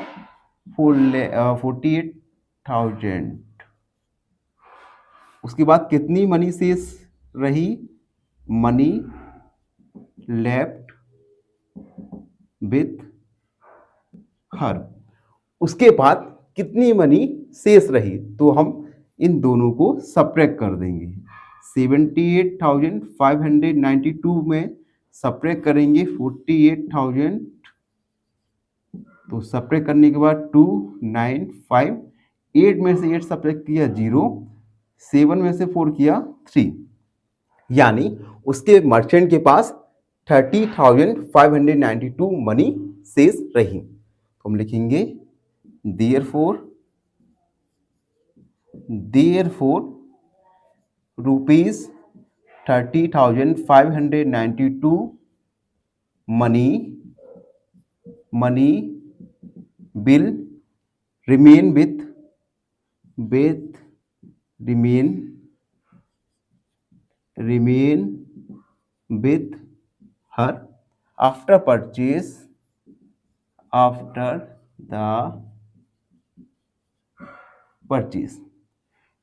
48,000। उसके बाद कितनी मनी शेष रही, मनी लेफ्ट विथ हर। उसके बाद कितनी मनी शेष रही, तो हम इन दोनों को सब्ट्रैक्ट कर देंगे। 78,592 में सब्ट्रैक्ट करेंगे 48,000, तो सब्ट्रैक्ट करने के बाद 295, 8 में से 8 सब्ट्रैक्ट किया 0, 7 में से 4 किया 3, यानी उसके मर्चेंट के पास 30,592 मनी शेष रही। तो हम लिखेंगे therefore rupees 30,592 money will remain with her after the purchase।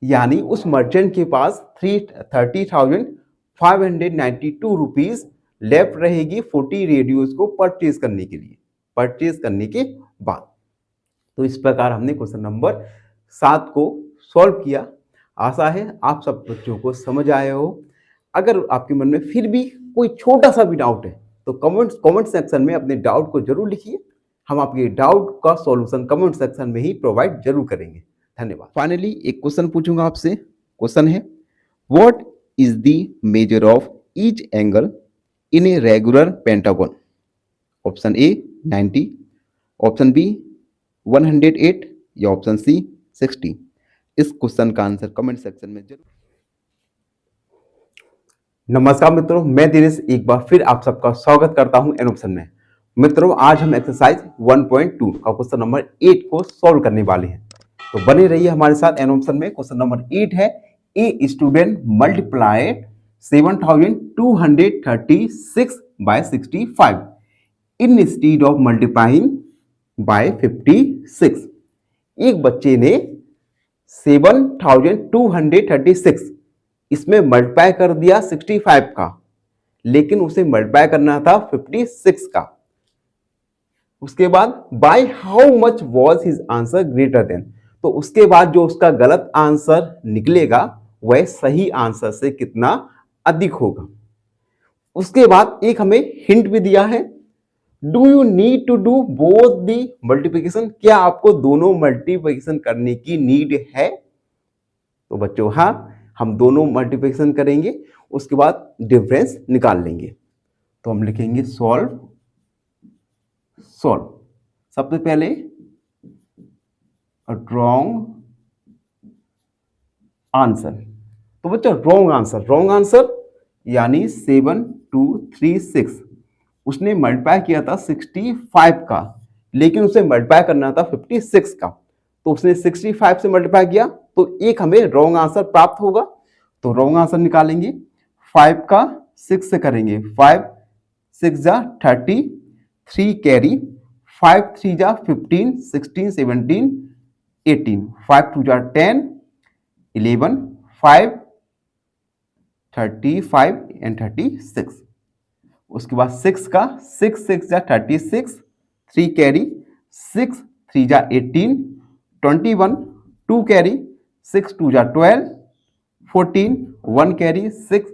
यानी उस मर्चेंट के पास 30,592 रुपीज लेफ्ट रहेगी 40 रेडियोस को परचेज करने के लिए, परचेज करने के बाद। तो इस प्रकार हमने क्वेश्चन नंबर 7 को सॉल्व किया। आशा है आप सब बच्चों को समझ आया हो। अगर आपके मन में फिर भी कोई छोटा सा भी डाउट है तो कमेंट सेक्शन में अपने डाउट को जरूर लिखिए। हम आपके डाउट का सॉल्यूशन कमेंट सेक्शन में ही प्रोवाइड जरूर करेंगे। धन्यवाद। फाइनली एक क्वेश्चन पूछूंगा आपसे। क्वेश्चन है, what is the measure of each angle in a regular pentagon. Option A 90, option B 108 या ऑप्शन सी 60। इस क्वेश्चन का आंसर कमेंट सेक्शन में जरूर। नमस्कार मित्रों, मैं दिनेश एक बार फिर आप सबका स्वागत करता हूं एन ऑप्शन में। मित्रों, आज हम एक्सरसाइज 1.2 का क्वेश्चन नंबर 8 को सॉल्व करने वाले हैं, तो बने रहिए हमारे साथ एन ऑप्शन में। क्वेश्चन नंबर 8 है, a student multiplied 7236 by 65 instead of multiplying by 56। एक बच्चे ने 7236 इसमें मल्टीप्लाई कर दिया 65 का, लेकिन उसे मल्टीप्लाई करना था 56 का। उसके बाद by how much was his answer greater than, तो उसके बाद जो उसका गलत आंसर निकलेगा वह सही आंसर से कितना अधिक होगा। उसके बाद एक हमें हिंट भी दिया है, do you need to do both the multiplication, क्या आपको दोनों मल्टीप्लिकेशन करने की नीड है? तो बच्चों हाँ, हम दोनों मल्टीप्लिकेशन करेंगे, उसके बाद डिफरेंस निकाल लेंगे। तो हम लिखेंगे सॉल्व। सबसे पहले रॉन्ग आंसर, तो बच्चों रॉन्ग आंसर यानी 7236 उसने मल्टीप्लाई किया था 65 का, लेकिन उसे मल्टीप्लाई करना था 56 का, तो उसने 65 से मल्टीप्लाई किया, तो एक हमें रॉन्ग आंसर प्राप्त होगा। तो रॉन्ग आंसर निकालेंगे, 5 का 6 से करेंगे, 5 6 जा 30, 3 कैरी, 5 3 जा 15, 16 17 18, 5 2 जा 10, 11, 5 35 एंड 36। उसके बाद 6 का 6 6 जा 36, 3 कैरी, 6 3 जा 18, 21, 2 कैरी, 6 2 जा 12, 14, 1 कैरी, 6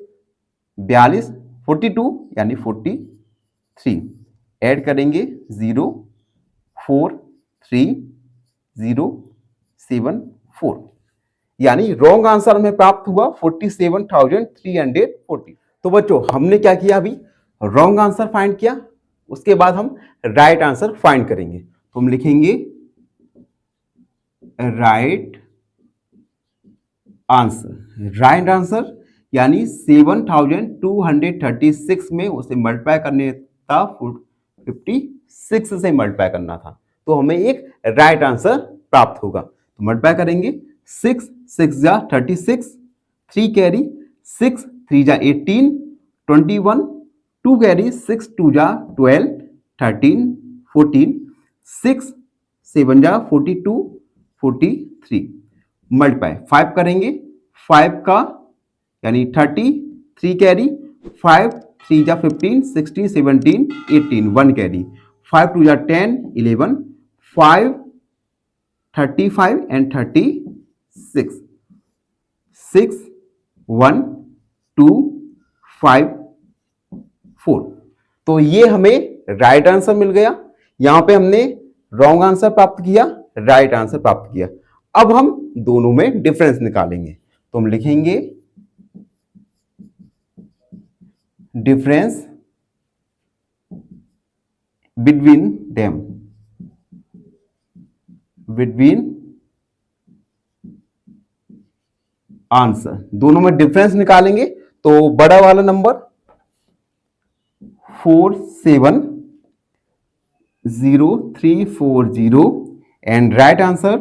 42, 42 यानी 43। ऐड करेंगे 0 4 3 0 7 4, यानी रॉन्ग आंसर में प्राप्त हुआ 47,340। तो बच्चों हमने क्या किया, अभी रॉन्ग आंसर फाइंड किया, उसके बाद हम राइट आंसर फाइंड करेंगे। तो हम लिखेंगे राइट आंसर यानी 7236 में उसे मल्टीप्लाई करने था 56 से मल्टीप्लाई करना था, तो हमें एक राइट आंसर प्राप्त होगा। तो मल्टीप्लाई करेंगे, 6 6 जा 36, 3 कैरी, 6 3 जा 18, 21, 2 कैरी, 6 2 जा 12, 13 14, 6 7 जा 42 43। मल्टीप्लाई 5 करेंगे, 5 का यानी 30, 3 कैरी, 5 3 जा 15, 16 17 18, 1 कैरी, 5 2 जा 10, 11, 5 35 एंड 36, 6 1 2 5 4। तो ये हमें राइट आंसर मिल गया। यहां पे हमने रॉन्ग आंसर प्राप्त किया, राइट आंसर प्राप्त किया। अब हम दोनों में डिफरेंस निकालेंगे, तो हम लिखेंगे difference between them, between answer, दोनों में डिफरेंस निकालेंगे। तो बड़ा वाला number 470,340 and right answer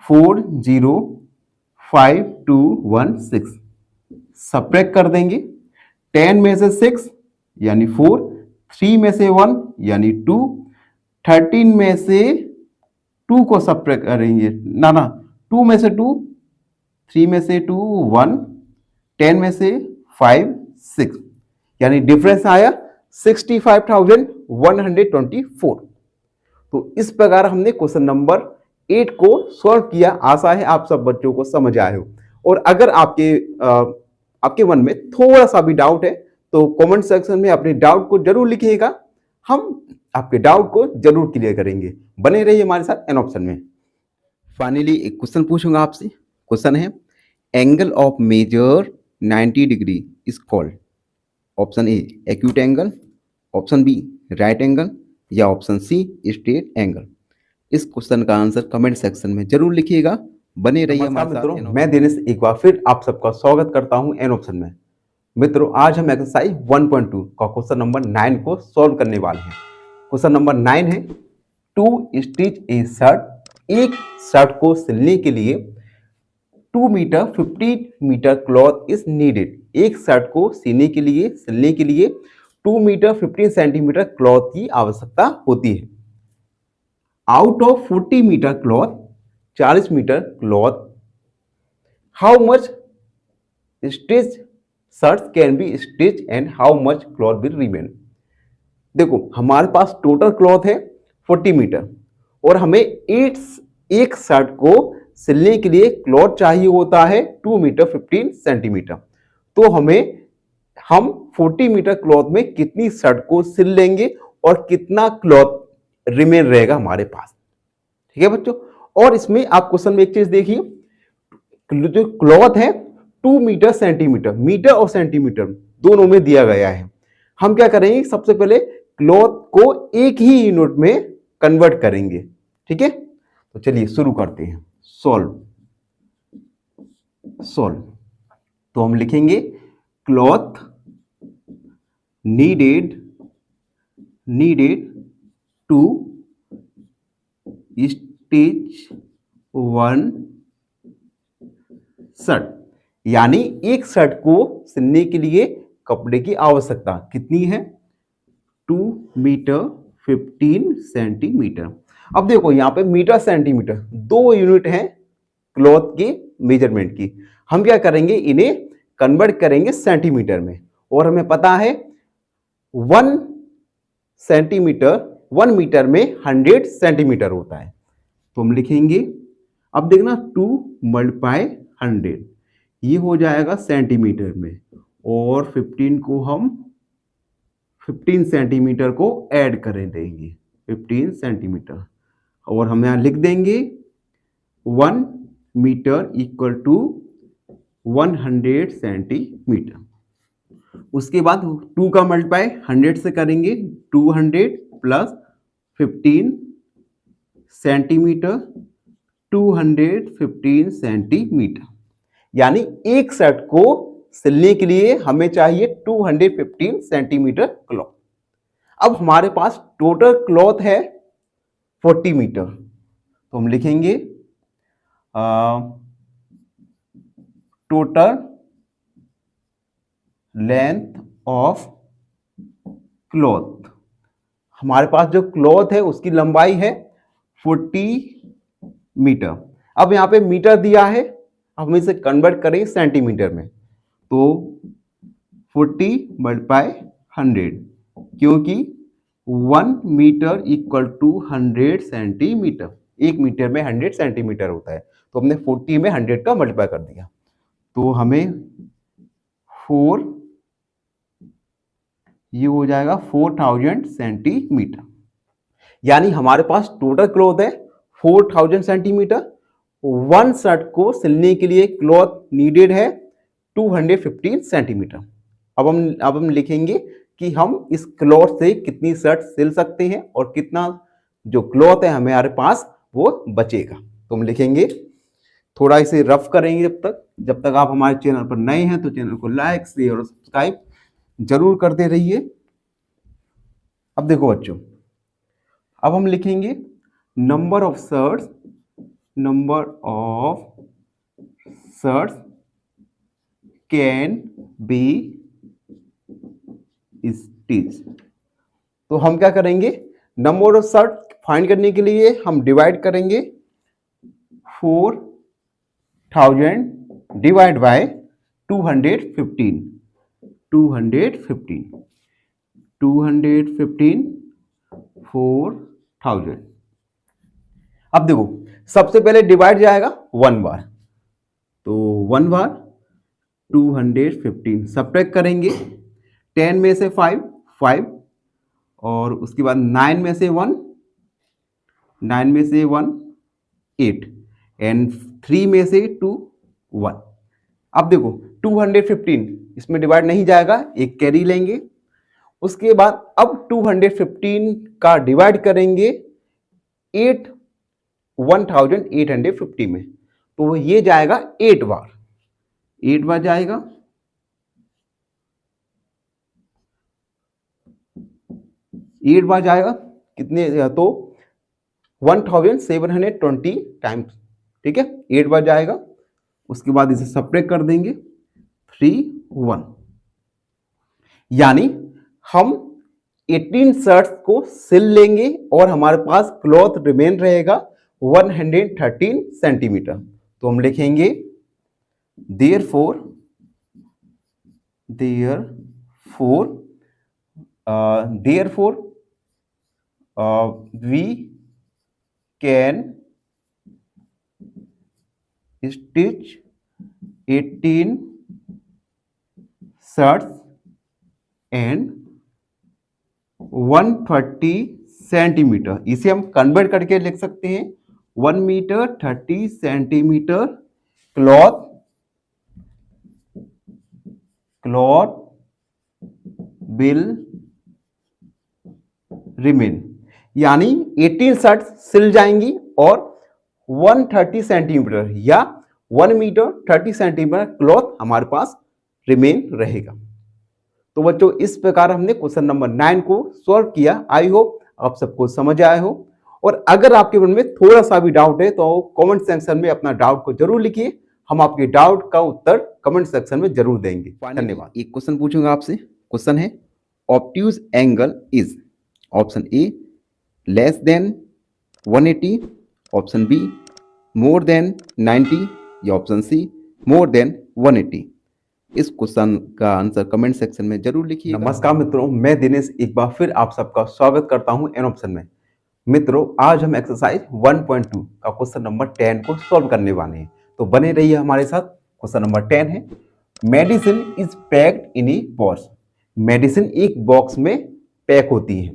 405,216। Subtract कर देंगे, 10 में से 6 यानी 4, 3 में से 1 यानी 2, 13 में से 2 को सब्ट्रैक्ट करेंगे, ना 2 में से 2, 3 में से 2 1, 10 में से 5 6, यानी डिफरेंस आया 65,124। तो इस प्रकार हमने क्वेश्चन नंबर 8 को सॉल्व किया। आशा है आप सब बच्चों को समझ आए हो, और अगर आपके मन में थोड़ा सा भी डाउट है तो कमेंट सेक्शन में अपने डाउट को जरूर लिखिएगा, हम आपके डाउट को जरूर क्लियर करेंगे। बने रहिए हमारे साथ एन ऑप्शन में। फाइनली एक क्वेश्चन पूछूंगा आपसे। क्वेश्चन है, angle of measure 90 degree is called, option A acute angle, option B right angle, या ऑप्शन सी स्ट्रेट एंगल। इस क्वेश्चन का आंसर कमेंट सेक्शन में जरूर लिखिएगा। बने रहिए नमस्कार हमारे साथ मित्रों, एन मैं दिनेश एक बार फिर आप सबका स्वागत करता हूं एन ऑप्शन में। मित्रों, आज हम एक्सरसाइज 1.2 का क्वेश्चन नंबर 9 को सॉल्व करने वाले हैं। क्वेश्चन नंबर 9 है, टू स्टिच ए शर्ट। एक शर्ट को सिलने के लिए 2 metre 15 metre cloth is needed. एक शर्ट को सिलने के लिए 2 मीटर 15 सेंटीमीटर क्लॉथ की आवश्यकता होती है। Out of 40 metre cloth, 40 metre cloth, how much stitch shirts can be stitch and how much cloth will remain. देखो, हमारे पास टोटल क्लॉथ है 40 मीटर और हमें एक शर्ट को सिलने के लिए क्लॉथ चाहिए होता है 2 मीटर 15 सेंटीमीटर। तो हम 40 मीटर क्लॉथ में कितनी शर्ट को सिल लेंगे और कितना क्लॉथ रिमेन रहेगा हमारे पास। ठीक है बच्चों, और इसमें आप क्वेश्चन में एक चीज देखिए, जो क्लॉथ है 2 मीटर सेंटीमीटर, मीटर और सेंटीमीटर दोनों में दिया गया है। हम क्या करेंगे, सबसे पहले क्लॉथ को एक ही यूनिट में कन्वर्ट करेंगे। ठीक है, तो चलिए शुरू करते हैं। सॉल्व तो हम लिखेंगे cloth needed to stitch 1 shirt, यानी एक शर्ट को सिलने के लिए कपड़े की आवश्यकता कितनी है, 2 मीटर 15 सेंटीमीटर। अब देखो यहां पे मीटर सेंटीमीटर दो यूनिट हैं क्लॉथ के मेजरमेंट की। हम क्या करेंगे, इन्हें कन्वर्ट करेंगे सेंटीमीटर में, और हमें पता है 1 मीटर में 100 सेंटीमीटर होता है। तो हम लिखेंगे, अब देखना 2 मल्टीप्लाई 100, ये हो जाएगा सेंटीमीटर में, और 15 को हम 15 सेंटीमीटर को ऐड करें देंगे, 15 सेंटीमीटर, और हम यहां लिख देंगे 1 मीटर इक्वल टू 100 सेंटीमीटर। उसके बाद 2 का मल्टीप्लाई 100 से करेंगे, 200 प्लस 15 सेंटीमीटर, 215 सेंटीमीटर, यानी एक शर्ट को सिलने के लिए हमें चाहिए 215 सेंटीमीटर क्लॉथ। अब हमारे पास टोटल क्लॉथ है 40 मीटर, तो हम लिखेंगे टोटल लेंथ ऑफ क्लॉथ। हमारे पास जो क्लॉथ है उसकी लंबाई है 40 मीटर। अब यहां पे मीटर दिया है, अब हम इसे कन्वर्ट करें सेंटीमीटर में, तो 40 मल्टीप्लाई 100, क्योंकि 1 मीटर इक्वल टू 100 सेंटीमीटर, एक मीटर में 100 सेंटीमीटर होता है, तो हमने 40 में 100 का मल्टीप्लाई कर दिया, तो हमें 4, ये हो जाएगा 4000 सेंटीमीटर। यानी हमारे पास टोटल क्लॉथ है 4000 सेंटीमीटर। 1 शर्ट को सिलने के लिए क्लॉथ नीडेड है 215 सेंटीमीटर। अब हम लिखेंगे कि हम इस क्लॉथ से कितनी शर्ट सिल सकते हैं और कितना जो क्लॉथ है हमारे पास वो बचेगा। तो हम लिखेंगे, थोड़ा इसे रफ करेंगे जब तक आप हमारे चैनल पर नए हैं तो चैनल को लाइक, शेयर और सब्सक्राइब जरूर करते रहिए। अब देखो बच्चों, अब हम लिखेंगे number of shirts can be stitch. तो हम क्या करेंगे, नंबर ऑफ शर्ट फाइंड करने के लिए हम डिवाइड करेंगे 4000 डिवाइड बाय 215 4000। अब देखो, सबसे पहले डिवाइड जाएगा 1 बार, तो 1 बार 215 सब्ट्रैक्ट करेंगे, 10 में से 5, और उसके बाद 9 में से 1, 8, एंड 3 में से 2, 1। अब देखो 215 इसमें डिवाइड नहीं जाएगा, एक कैरी लेंगे। उसके बाद अब 215 का डिवाइड करेंगे 1850 में, तो ये जाएगा 8 बार, 8 बार जाएगा। एट बार जाएगा कितने, तो 1720 टाइम्स, ठीक है, 8 बार जाएगा। उसके बाद इसे सब्ट्रैक्ट कर देंगे 3 1, यानी हम 18 शर्ट्स को सिल लेंगे और हमारे पास क्लॉथ रिमेन रहेगा 113 सेंटीमीटर। तो हम लिखेंगे therefore we can stitch 18 shirts and 130 centimetre. इसे हम कन्वर्ट करके लिख सकते हैं 1 metre 30 centimetre cloth will remain, यानी 18 शर्ट सिल जाएंगी और 130 सेंटीमीटर या 1 मीटर 30 सेंटीमीटर क्लॉथ हमारे पास रिमेन रहेगा। तो बच्चों इस प्रकार हमने क्वेश्चन नंबर 9 को सॉल्व किया। आई होप आप सबको समझ आया हो, और अगर आपके मन में थोड़ा सा भी डाउट है तो कमेंट सेक्शन में अपना डाउट को जरूर लिखिए, हम आपके डाउट का उत्तर कमेंट सेक्शन में जरूर देंगे। धन्यवाद। एक क्वेश्चन पूछूंगा आपसे। क्वेश्चन है obtuse angle is option A less than 180, option be more than 90 या ऑप्शन सी मोर देन 180। इस क्वेश्चन का आंसर कमेंट सेक्शन में जरूर लिखिए। नमस्कार मित्रों, मैं दिनेश एक बार फिर आप सबका स्वागत करता हूं एन ऑप्शन में। मित्रों आज हम एक्सरसाइज 1.2 का क्वेश्चन नंबर 10 को सॉल्व करने वाले हैं, तो बने रहिए हमारे साथ। क्वेश्चन नंबर 10 है medicine is packed in a box. Medicine एक बॉक्स में पैक होती है।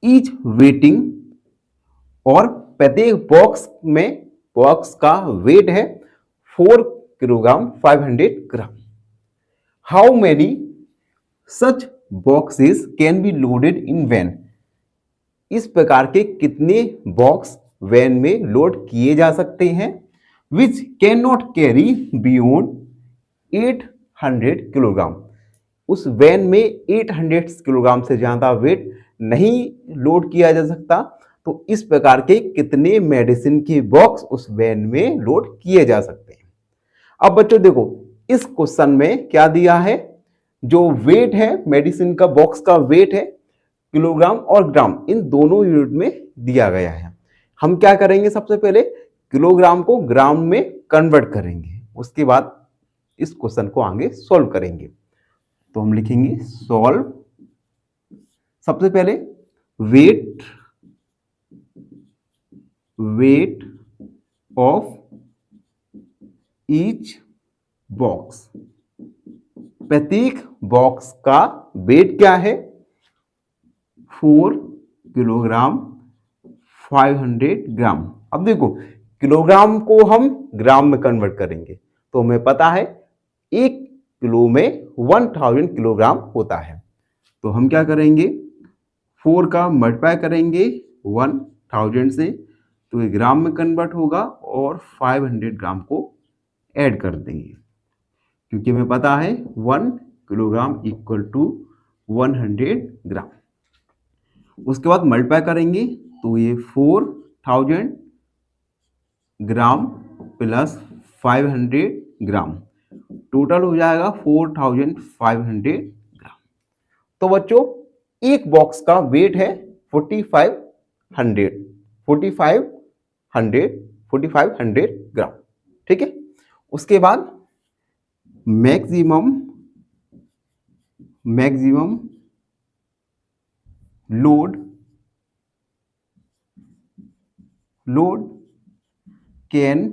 ईच वेटिंग, और प्रत्येक बॉक्स का वेट है 4 kilogram 500 gram. How many such boxes can be loaded in van. इस प्रकार के कितने बॉक्स वैन में लोड किए जा सकते हैं। Which can not carry beyond 800 kilogram. उस वैन में 800 किलोग्राम से ज्यादा वेट नहीं लोड किया जा सकता। तो इस प्रकार के कितने मेडिसिन के बॉक्स उस वैन में लोड किए जा सकते हैं। अब बच्चों देखो इस क्वेश्चन में क्या दिया है, जो वेट है मेडिसिन का बॉक्स का वेट है किलोग्राम और ग्राम, इन दोनों यूनिट में दिया गया है। हम क्या करेंगे, सबसे पहले किलोग्राम को ग्राम में कन्वर्ट करेंगे, उसके बाद इस क्वेश्चन को आगे सॉल्व करेंगे। तो हम लिखेंगे सॉल्व। सबसे पहले वेट ऑफ ईच बॉक्स। प्रत्येक बॉक्स का वेट क्या है 4 किलोग्राम 500 ग्राम। अब देखो किलोग्राम को हम ग्राम में कन्वर्ट करेंगे तो हमें पता है 1 किलो में 1000 किलोग्राम होता है। तो हम क्या करेंगे 4 का मल्टीप्लाई करेंगे 1000 से, तो ये ग्राम में कन्वर्ट होगा और 500 ग्राम को ऐड कर देंगे, क्योंकि हमें पता है 1 किलोग्राम इक्वल टू 100 ग्राम। उसके बाद मल्टीप्लाई करेंगे तो ये 4000 ग्राम प्लस 500 ग्राम टोटल हो जाएगा 4500 ग्राम। तो बच्चों एक बॉक्स का वेट है 4500 ग्राम, ठीक है। उसके बाद मैक्सिमम लोड कैन,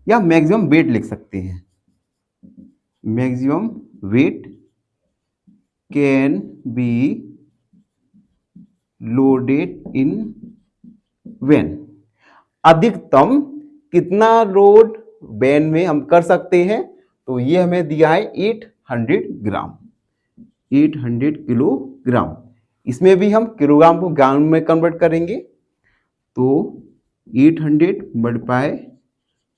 या मैक्सिमम वेट लिख सकते हैं, maximum weight can be loaded in van. अधिकतम कितना लोड वैन में हम कर सकते हैं, तो ये हमें दिया है 800 ग्राम, 800 किलोग्राम। इसमें भी हम किलोग्राम को ग्राम में कन्वर्ट करेंगे, तो 800 मल्टीप्लाई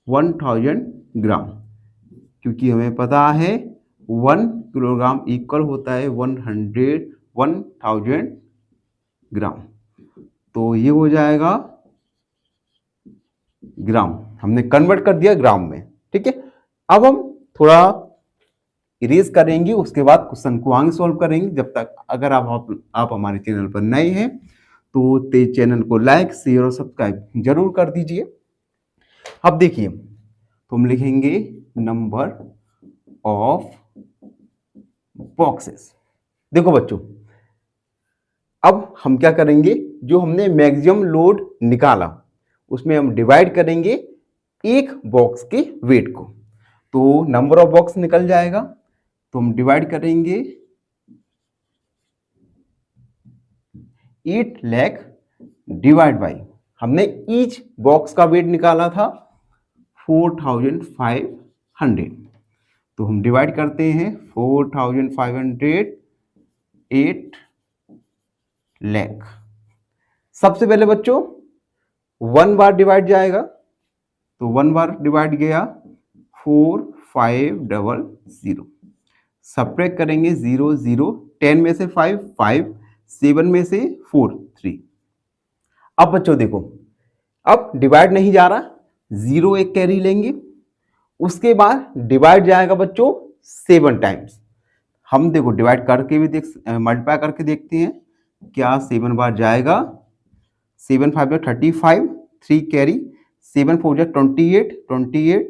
1000 ग्राम, क्योंकि हमें पता है 1 किलोग्राम इक्वल होता है 1000 ग्राम। तो ये हो जाएगा ग्राम, हमने कन्वर्ट कर दिया ग्राम में। ठीक है, अब हम थोड़ा इरेज करेंगे, उसके बाद क्वेश्चन को आगे सॉल्व करेंगे। जब तक अगर आप हमारे चैनल पर नए हैं तो तेज चैनल को लाइक, शेयर और सब्सक्राइब जरूर कर दीजिए। अब देखिए, तो हम लिखेंगे नंबर ऑफ बॉक्सेस। देखो बच्चों, अब हम क्या करेंगे, जो हमने मैक्सिमम लोड निकाला उसमें हम डिवाइड करेंगे एक बॉक्स के वेट को, तो नंबर ऑफ बॉक्स निकल जाएगा। तो हम डिवाइड करेंगे 8 लाख डिवाइड बाई, हमने ईच बॉक्स का वेट निकाला था 4500, तो हम डिवाइड करते हैं 4500 8 लाख। सबसे पहले बच्चों 1 बार डिवाइड जाएगा, तो 1 बार डिवाइड गया 4500, सब्ट्रैक्ट करेंगे 0 0, 10 में से 5 5, 7 में से 4 3। अब बच्चों देखो, अब डिवाइड नहीं जा रहा, 0 एक कैरी लेंगे, उसके बाद डिवाइड जाएगा बच्चों 7 टाइम्स। हम देखो डिवाइड करके भी मल्टीप्लाई करके देखते हैं क्या 7 बार जाएगा। 7 5 35, 3 कैरी, 7 4 28, 28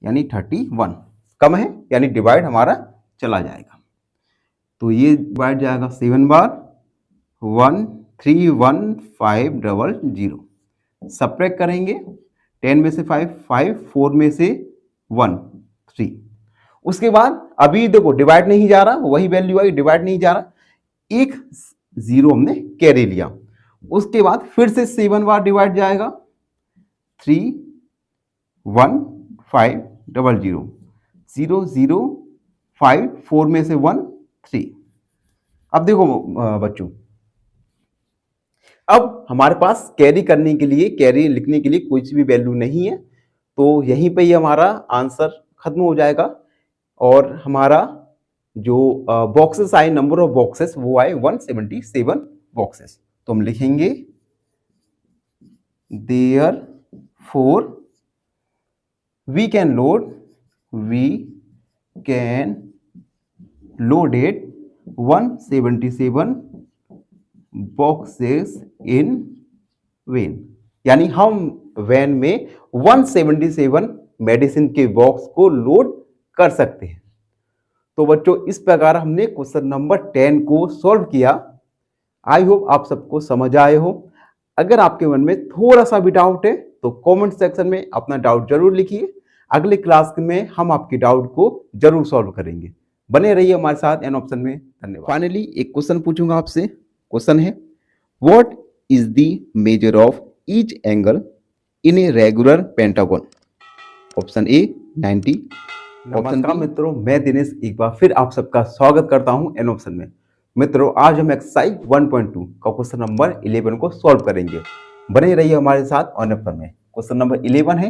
यानी 31 कम है, यानी डिवाइड हमारा चला जाएगा। तो ये डिवाइड जाएगा 7 बार 131500, सब्ट्रैक्ट करेंगे 10 में से 5 5, 4 में से 1 3। उसके बाद अभी देखो डिवाइड नहीं जा रहा, वही वैल्यू आई, डिवाइड नहीं जा रहा, एक 0 हमने कैरी लिया। उसके बाद फिर से 7 बार डिवाइड जाएगा 31500, 0 0 5, 4 में से 1 3। अब देखो बच्चों, अब हमारे पास कैरी करने के लिए, कैरी लिखने के लिए कोई भी वैल्यू नहीं है, तो यहीं पे ही हमारा आंसर खत्म हो जाएगा और हमारा जो बॉक्सेस आए, नंबर ऑफ बॉक्सेस, वो आए 177 बॉक्सेस। तो हम लिखेंगे therefore we can loaded 177 boxes in van, यानी हम वैन में 177 मेडिसिन के बॉक्स को लोड कर सकते हैं। तो बच्चों इस प्रकार हमने क्वेश्चन नंबर 10 को सॉल्व किया। आई होप आप सबको समझ आए हो। अगर आपके मन में थोड़ा सा भी डाउट है तो कमेंट सेक्शन में अपना डाउट जरूर लिखिए। अगले क्लास में हम आपके डाउट को जरूर सॉल्व करेंगे। बने रहिए हमारे साथ एन ऑप्शन में। धन्यवाद। फाइनली एक क्वेश्चन पूछूंगा आपसे। क्वेश्चन है, what is the measure of each angle in a regular pentagon? Option A 90। नमस्कार मित्रों, मैं दिनेश एक बार फिर आप सबका स्वागत करता हूं एन ऑप्शन में। मित्रों आज हम एक्सरसाइज 1.2 का क्वेश्चन नंबर 11 को सॉल्व करेंगे। बने रहिए हमारे साथ ऑन एप्पल में। क्वेश्चन नंबर 11 है,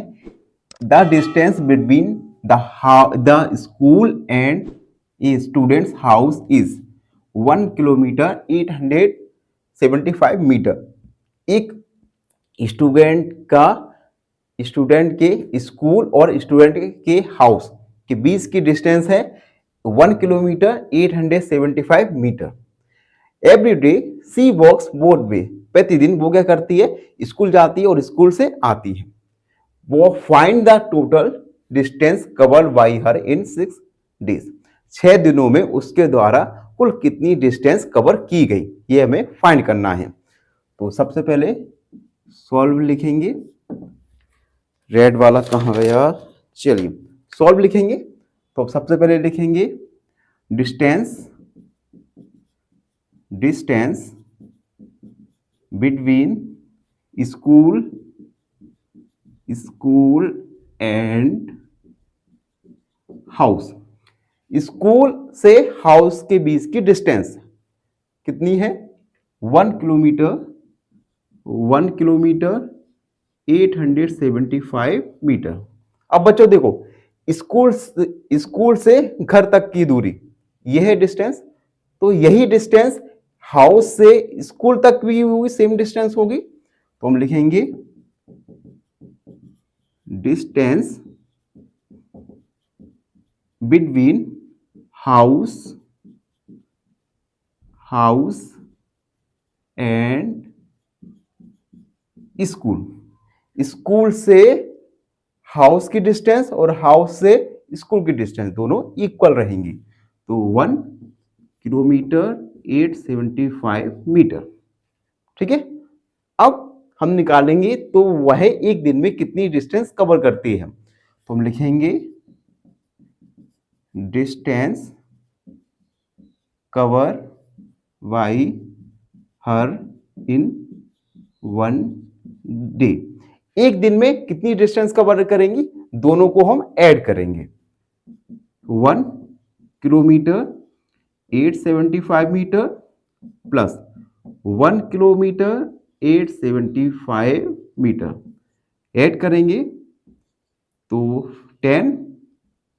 the distance between the school and a students house is 1 kilometre 875 metre. एक स्टूडेंट के स्कूल और स्टूडेंट के हाउस के बीच की डिस्टेंस है 1 kilometre 875 metre. Every day she walks both way, प्रतिदिन वो क्या करती है, स्कूल जाती है और स्कूल से आती है। वो find the total distance covered by her in 6 days, 6 दिनों में उसके द्वारा कुल कितनी डिस्टेंस कवर की गई, ये हमें फाइंड करना है। तो सबसे पहले सॉल्व लिखेंगे। रेड वाला कहाँ गया, चलिए सॉल्व लिखेंगे। तो सबसे पहले लिखेंगे distance between school and house. School से हाउस के बीच की डिस्टेंस कितनी है, 1 किलोमीटर 875 मीटर। अब बच्चों देखो, स्कूल से घर तक की दूरी यह है डिस्टेंस, तो यही डिस्टेंस हाउस से स्कूल तक भी होगी, सेम डिस्टेंस होगी। तो हम लिखेंगे distance between house and school से हाउस की डिस्टेंस और हाउस से स्कूल की डिस्टेंस दोनों इक्वल रहेंगी। तो 1 किलोमीटर 875 मीटर। ठीक है, अब हम निकालेंगे तो वह एक दिन में कितनी डिस्टेंस कवर करती है। तो हम लिखेंगे distance cover by her in 1 day. एक दिन में कितनी डिस्टेंस कवर करेंगी, दोनों को हम ऐड करेंगे। 1 kilometre 875 metre plus 1 kilometre 875 metre add करेंगे तो 10,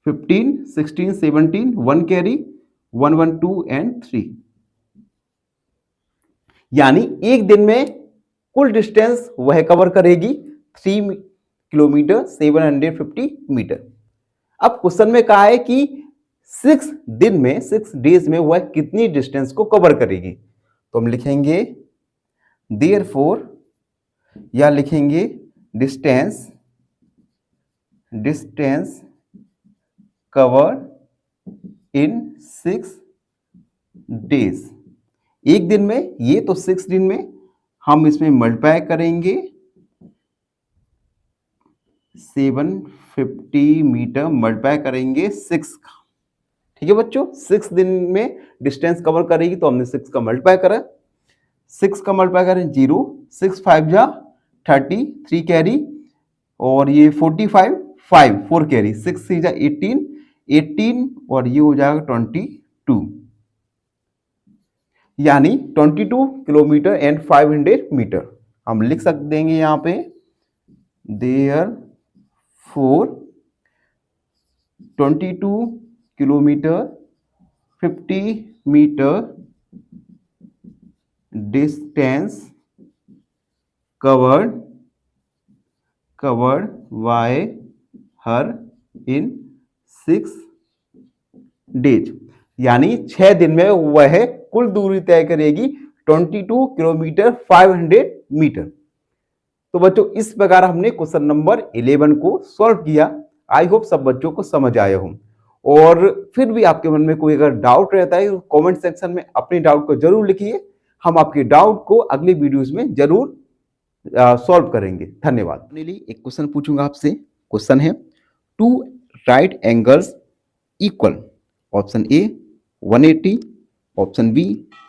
15, 16, 17, 1 कैरी 1, 1, 2 एंड 3। यानी एक दिन में कुल डिस्टेंस वह कवर करेगी 3 किलोमीटर 750 मीटर। अब क्वेश्चन में कहा है कि 6 दिन में 6 डेज में वह कितनी डिस्टेंस को कवर करेगी। तो हम लिखेंगे देयरफॉर, या लिखेंगे डिस्टेंस कवर इन 6 डेज। एक दिन में, ये तो 6 दिन में, हम इसमें मल्टीप्लाई करेंगे 750 मीटर मल्टीप्लाई करेंगे 6 का। ठीक है बच्चों, 6 दिन में डिस्टेंस कवर करेगी तो हमने 6 का मल्टीप्लाई करा, 6 का मल्टीप्लाई करें 0, 6 5 जा 30, 3 कैरी और ये 45, 5 4 कैरी, 6 3 जा 18, 18 और ये हो जाएगा 22, यानी 22 किलोमीटर एंड 500 मीटर। हम लिख सकते देंगे यहाँ पे therefore 22 kilometre 50 metre distance covered by her in 6 days. यानी 6 दिन में वह कुल दूरी तय करेगी 22 किलोमीटर 500 मीटर। तो बच्चों इस प्रकार हमने क्वेश्चन नंबर 11 को सॉल्व किया। आई होप सब बच्चों को समझ आया हो। और फिर भी आपके मन में कोई अगर डाउट रहता है तो कमेंट सेक्शन में अपने डाउट को जरूर लिखिए, हम आपके डाउट को अगले वीडियोस में जरूर सॉल्व करेंगे। धन्यवाद। एक क्वेश्चन पूछूंगा आपसे। क्वेश्चन है 2 right angles equal, option A 180, option B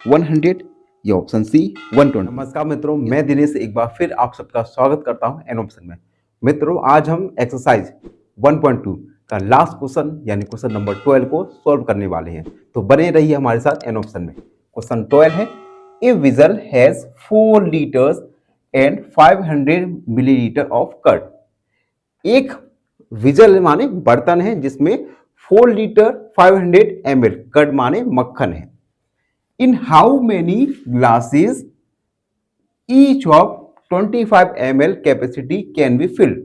100 या ऑप्शन सी 120। नमस्कार मित्रों, मैं दिनेश एक बार फिर आप सबका स्वागत करता हूं एन ऑप्शन में। मित्रों आज हम एक्सरसाइज 1.2 का लास्ट क्वेश्चन यानी क्वेश्चन नंबर 12 को सॉल्व करने वाले हैं, तो बने रहिए हमारे साथ एन ऑप्शन में। क्वेश्चन 12 है, a vessel has 4 litres and 500 millilitre of curd. एक विजल माने बर्तन है जिसमें 4 लीटर 500 ml कर्ड माने मक्खन है। In how many glasses each of 25 ml capacity can be field.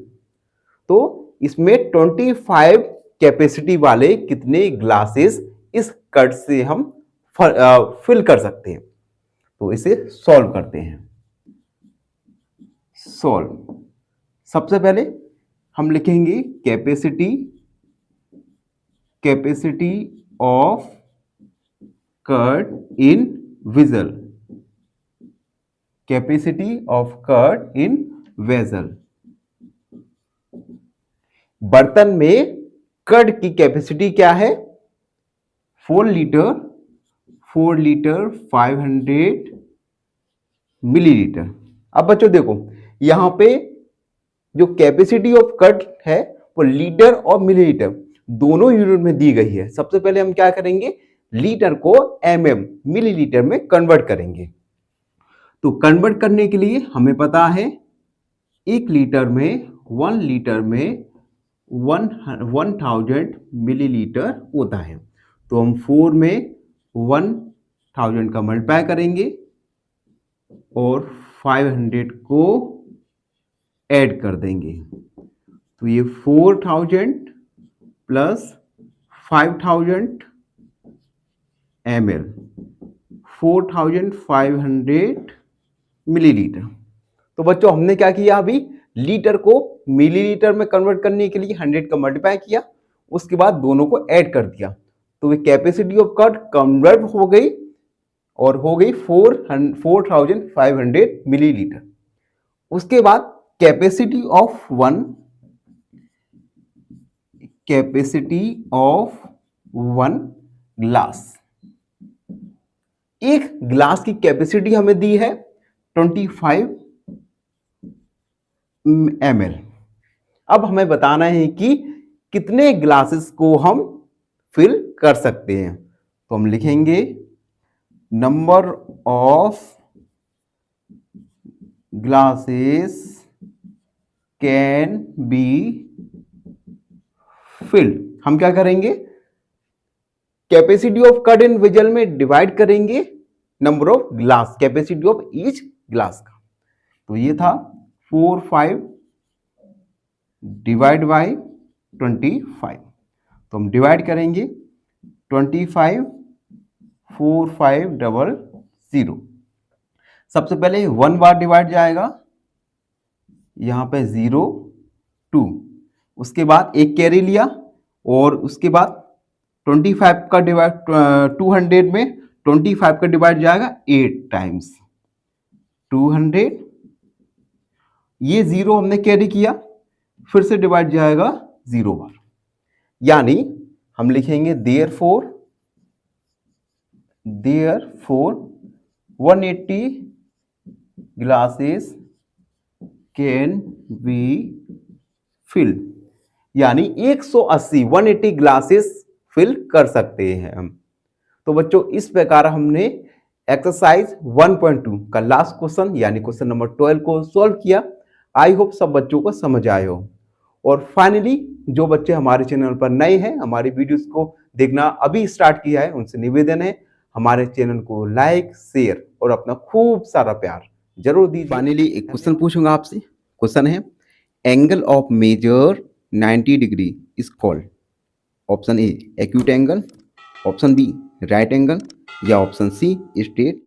तो इसमें 25 कैपेसिटी वाले कितने ग्लासेस इस कर्ड से हम फिल कर सकते हैं। तो इसे सॉल्व करते हैं। सॉल्व, सबसे पहले हम लिखेंगे capacity of curd in vessel, capacity of curd in vessel. बर्तन में कर्ड की कैपेसिटी क्या है? 4 लीटर 500 मिलीलीटर। अब बच्चों देखो यहां पे जो कैपेसिटी ऑफ कर्ड है वो लीटर और मिलीलीटर दोनों यूनिट में दी गई है। सबसे पहले हम क्या करेंगे, लीटर को मिलीलीटर में कन्वर्ट करेंगे। तो कन्वर्ट करने के लिए हमें पता है 1 लीटर में 1000 मिलीलीटर होता है। तो हम 4 में 1000 का मल्टीप्लाई करेंगे और 500 को ऐड कर देंगे। तो ये 4000 प्लस 5000 ml 4500 मिलीलीटर। तो बच्चों हमने क्या किया, अभी लीटर को मिलीलीटर में कन्वर्ट करने के लिए 100 का मल्टीप्लाई किया, उसके बाद दोनों को ऐड कर दिया। तो वे कैपेसिटी ऑफ कर्ड कन्वर्ट हो गई और हो गई 4500 मिलीलीटर। उसके बाद कैपेसिटी ऑफ वन ग्लास, एक ग्लास की कैपेसिटी हमें दी है 25 ml। अब हमें बताना है कि कितने ग्लासेस को हम फिल कर सकते हैं। तो हम लिखेंगे number of glasses can be filled. हम क्या करेंगे, capacity of curd in vessel में डिवाइड करेंगे number of glass, capacity of each glass का। तो ये था 45 डिवाइड बाई 25। तो हम डिवाइड करेंगे 25 4500। सबसे पहले 1 बार डिवाइड जाएगा, यहां पे 0 2, उसके बाद एक कैरी लिया और उसके बाद 25 का डिवाइड 200 में 25 का डिवाइड जाएगा 8 टाइम्स 200। ये 0 हमने कैरी किया, फिर से डिवाइड जाएगा 0 बार, यानी हम लिखेंगे therefore 180 glasses can be field, यानी 180 ग्लासेस फिल कर सकते हैं हम। तो बच्चों इस प्रकार हमने एक्सरसाइज 1.2 का लास्ट क्वेश्चन यानी क्वेश्चन नंबर 12 को सॉल्व किया। आई होप सब बच्चों को समझ आए हो। और फाइनली जो बच्चे हमारे चैनल पर नए हैं, हमारी वीडियोस को देखना अभी स्टार्ट किया है, उनसे निवेदन है हमारे चैनल को लाइक शेयर और अपना खूब सारा प्यार जरूर दीजिए। फाइनली एक क्वेश्चन पूछूंगा आपसे। क्वेश्चन है angle of measure 90 degree is called. Option A acute angle, option B right angle या ऑप्शन सी स्ट्रेट